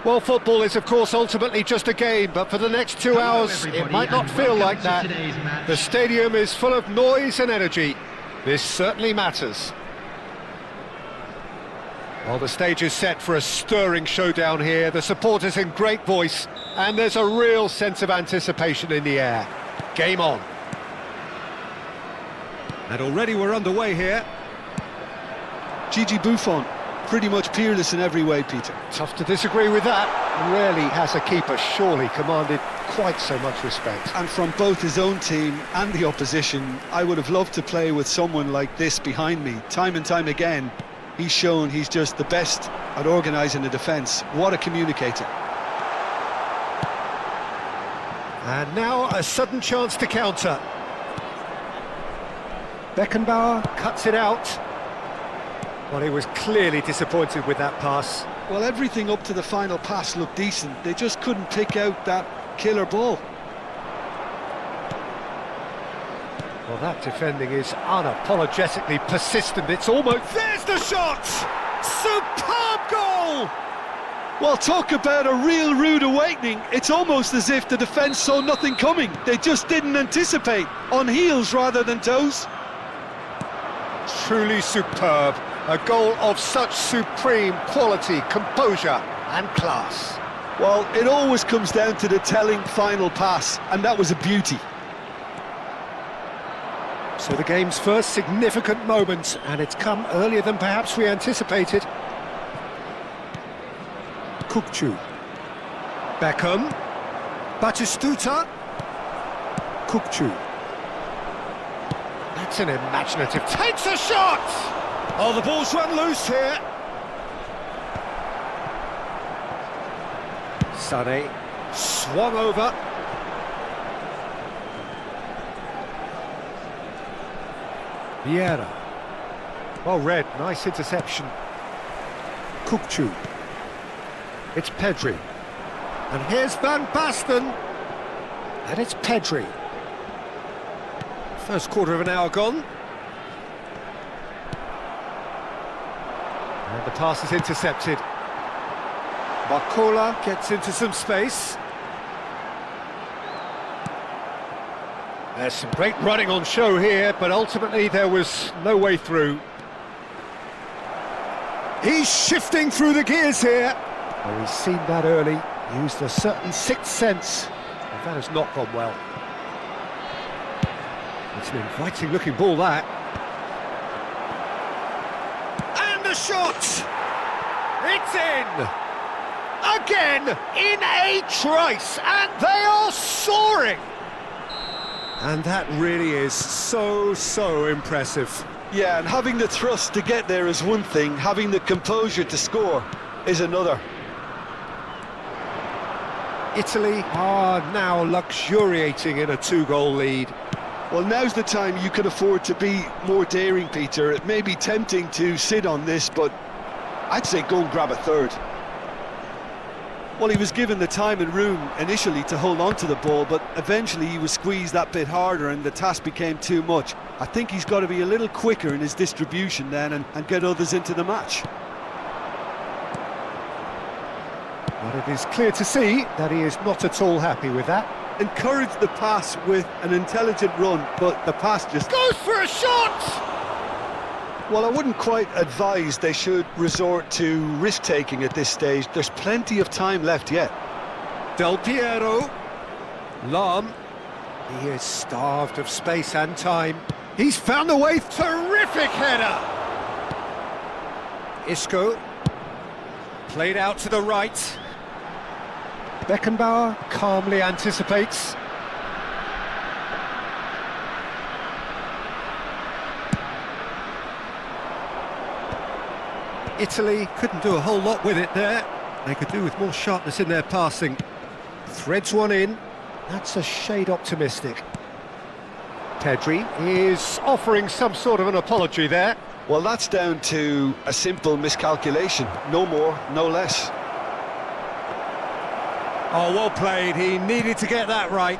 Well, football is, of course, ultimately just a game, but for the next 2 hours, it might not feel like that. The stadium is full of noise and energy. This certainly matters. Well, the stage is set for a stirring showdown here. The supporters in great voice, and there's a real sense of anticipation in the air. Game on. And already we're underway here. Gigi Buffon, pretty much peerless in every way, Peter. Tough to disagree with that. Rarely has a keeper surely commanded quite so much respect. And from both his own team and the opposition, I would have loved to play with someone like this behind me. Time and time again, he's shown he's just the best at organising a defence. What a communicator. And now a sudden chance to counter. Beckenbauer cuts it out. Well, he was clearly disappointed with that pass. Well, everything up to the final pass looked decent. They just couldn't pick out that killer ball. Well, that defending is unapologetically persistent. It's almost... There's the shot! Superb goal! Well, talk about a real rude awakening. It's almost as if the defence saw nothing coming. They just didn't anticipate. On heels rather than toes. Truly superb. A goal of such supreme quality, composure and class. Well, it always comes down to the telling final pass, and that was a beauty. So the game's first significant moment, and it's come earlier than perhaps we anticipated. Kukçu. Beckham. Batistuta. Kukçu. That's an imaginative... Takes a shot! Oh, the ball's run loose here. Sané swung over. Vieira. Well read, nice interception. Kukçu. It's Pedri. And here's Van Basten. And it's Pedri. First quarter of an hour gone. And the pass is intercepted. Barcola gets into some space. There's some great running on show here, but ultimately there was no way through. He's shifting through the gears here. Well, he's seen that early, used a certain sixth sense, and that has not gone well. It's an inviting looking ball, that. And the shot! It's in! Again, in a trice, and they are soaring! And that really is so impressive. Yeah, and having the thrust to get there is one thing, having the composure to score is another. Italy are now luxuriating in a 2-goal lead. Well, now's the time you can afford to be more daring, Peter. It may be tempting to sit on this, but I'd say go and grab a third. Well, he was given the time and room initially to hold on to the ball, but eventually he was squeezed that bit harder and the task became too much. I think he's got to be a little quicker in his distribution then and get others into the match. But it is clear to see that he is not at all happy with that. Encourage the pass with an intelligent run, but the pass just... Goes for a shot! Well, I wouldn't quite advise they should resort to risk-taking at this stage. There's plenty of time left yet. Del Piero. Lahm. He is starved of space and time. He's found a way. Terrific header! Isco. Played out to the right. Beckenbauer calmly anticipates. Italy couldn't do a whole lot with it there. They could do with more sharpness in their passing. Threads one in. That's a shade optimistic. Pedri is offering some sort of an apology there. Well, that's down to a simple miscalculation. No more, no less. Oh, well played. He needed to get that right.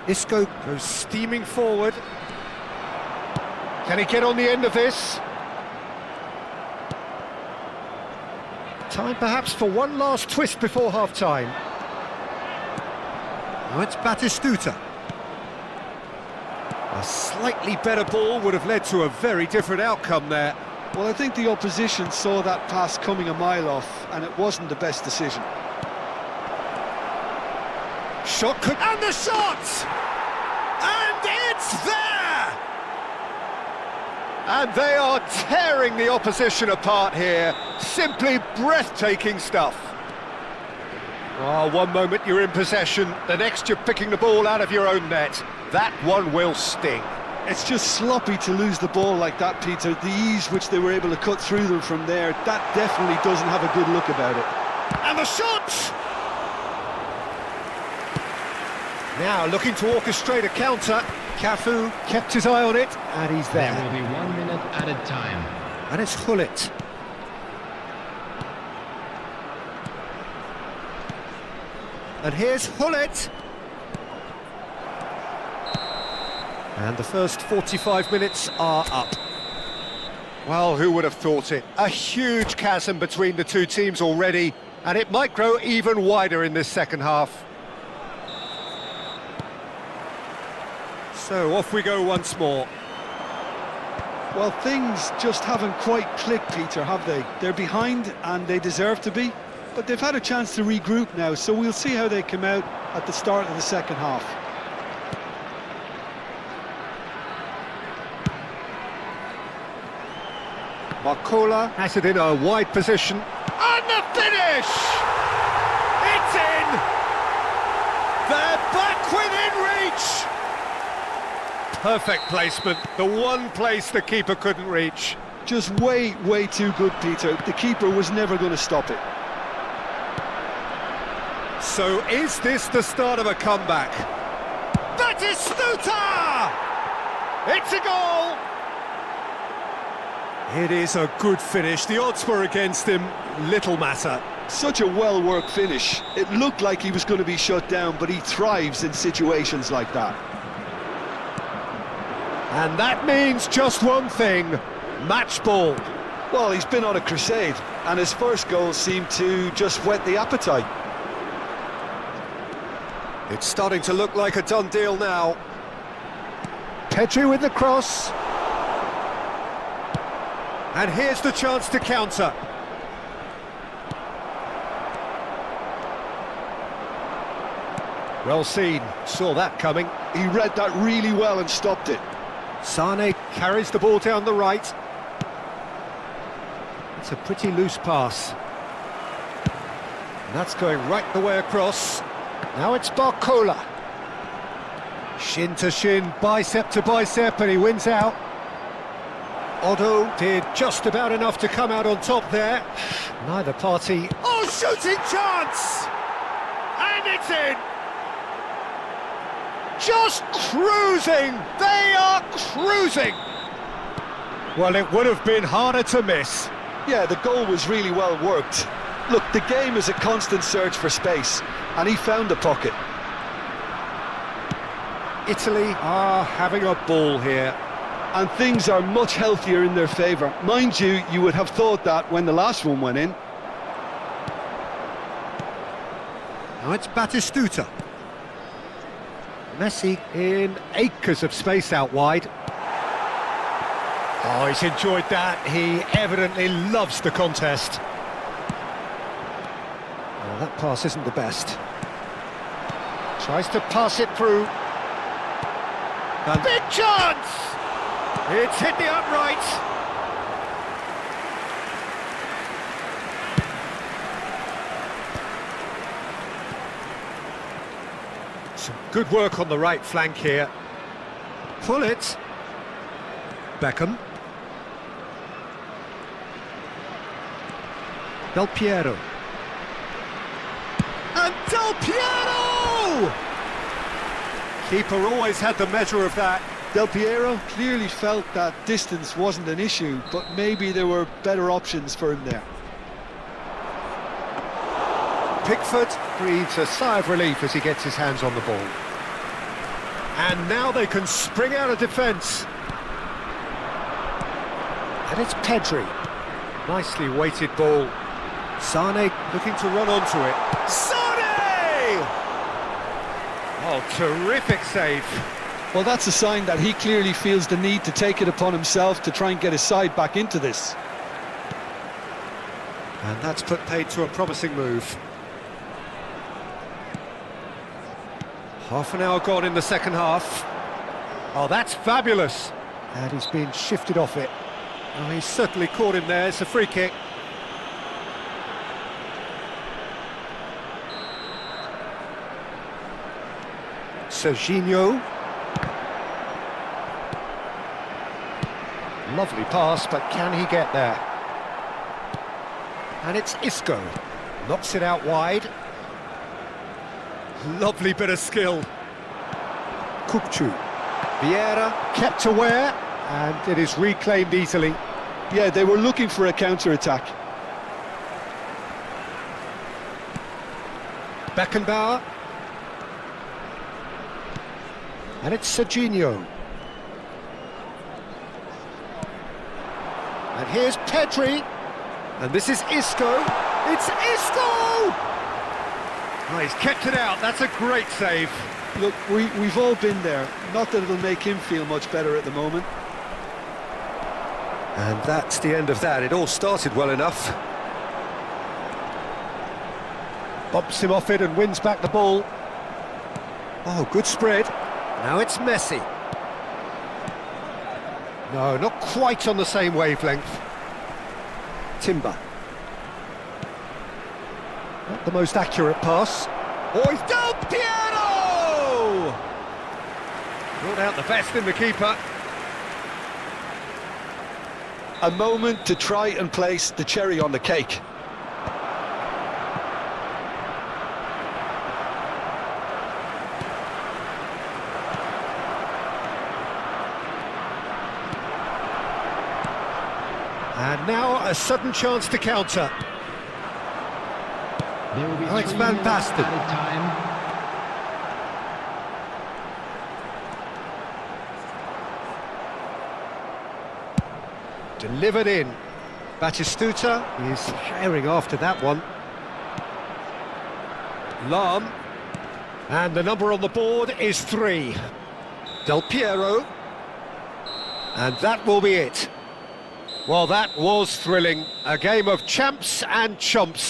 Isco goes steaming forward. Can he get on the end of this? Time perhaps for one last twist before half-time. Now it's Batistuta. A slightly better ball would have led to a very different outcome there. Well, I think the opposition saw that pass coming a mile off, and it wasn't the best decision. Shot could... And the shot! And it's there! And they are tearing the opposition apart here. Simply breathtaking stuff. Oh, one moment you're in possession, the next you're picking the ball out of your own net. That one will sting. It's just sloppy to lose the ball like that, Peter. The ease which they were able to cut through them from there, that definitely doesn't have a good look about it. And the shot! Now looking to orchestrate a counter. Cafu kept his eye on it, and he's there. There will be 1 minute added time. And it's Gullit. And here's Gullit. And the first 45 minutes are up. Well, who would have thought it? A huge chasm between the two teams already, and it might grow even wider in this second half. So off we go once more. Well, things just haven't quite clicked, Peter, have they? They're behind, and they deserve to be, but they've had a chance to regroup now, so we'll see how they come out at the start of the second half. Marcola has it in a wide position. And the finish! It's in! They're back within reach! Perfect placement, the one place the keeper couldn't reach. Just way, way too good, Peter. The keeper was never going to stop it. So is this the start of a comeback? Batistuta! It's a goal! It is a good finish. The odds were against him. Little matter. Such a well-worked finish. It looked like he was going to be shut down, but he thrives in situations like that. And that means just one thing. Match ball. Well, he's been on a crusade, and his first goal seemed to just whet the appetite. It's starting to look like a done deal now. Pedri with the cross. And here's the chance to counter. Well seen, saw that coming. He read that really well and stopped it. Sane carries the ball down the right. It's a pretty loose pass. And that's going right the way across. Now it's Barcola. Shin to shin, bicep to bicep, and he wins out. Otto did just about enough to come out on top there. Neither party... Oh, shooting chance! And it's in! Just cruising! They are cruising! Well, it would have been harder to miss. Yeah, the goal was really well worked. Look, the game is a constant search for space, and he found the pocket. Italy are having a ball here. And things are much healthier in their favour. Mind you, you would have thought that when the last one went in. Now it's Batistuta. Messi in acres of space out wide. Oh, he's enjoyed that. He evidently loves the contest. Well, that pass isn't the best. Tries to pass it through. And big chance! It's hit the upright. Some good work on the right flank here. Pull it. Beckham. Del Piero. And Del Piero! Keeper always had the measure of that. Del Piero clearly felt that distance wasn't an issue, but maybe there were better options for him there. Pickford breathes a sigh of relief as he gets his hands on the ball. And now they can spring out of defence. And it's Pedri. Nicely weighted ball. Sane looking to run onto it. Sane! Oh, terrific save. Well, that's a sign that he clearly feels the need to take it upon himself to try and get his side back into this. And that's put paid to a promising move. Half an hour gone in the second half. Oh, that's fabulous. And he's been shifted off it. Oh, he's certainly caught him there. It's a free kick. Serginho. Lovely pass, but can he get there? And it's Isco. Knocks it out wide. Lovely bit of skill. Kupchu. Vieira kept aware, and it is reclaimed easily. Yeah, they were looking for a counter-attack. Beckenbauer. And it's Serginho. And here's Pedri. And this is Isco. It's Isco! Oh, he's kept it out. That's a great save. Look, we've all been there. Not that it'll make him feel much better at the moment. And that's the end of that. It all started well enough. Bumps him off it and wins back the ball. Oh, good spread. Now it's Messi. No, not quite on the same wavelength. Timber. Not the most accurate pass. Oh, he's Del Piero! Brought out the best in the keeper. A moment to try and place the cherry on the cake. And now a sudden chance to counter. There will be Oh, it's 3 Van minutes Basten. added time. Delivered in. Batistuta is herring after that one. Lam. And the number on the board is 3. Del Piero. And that will be it. Well, that was thrilling. A game of champs and chumps.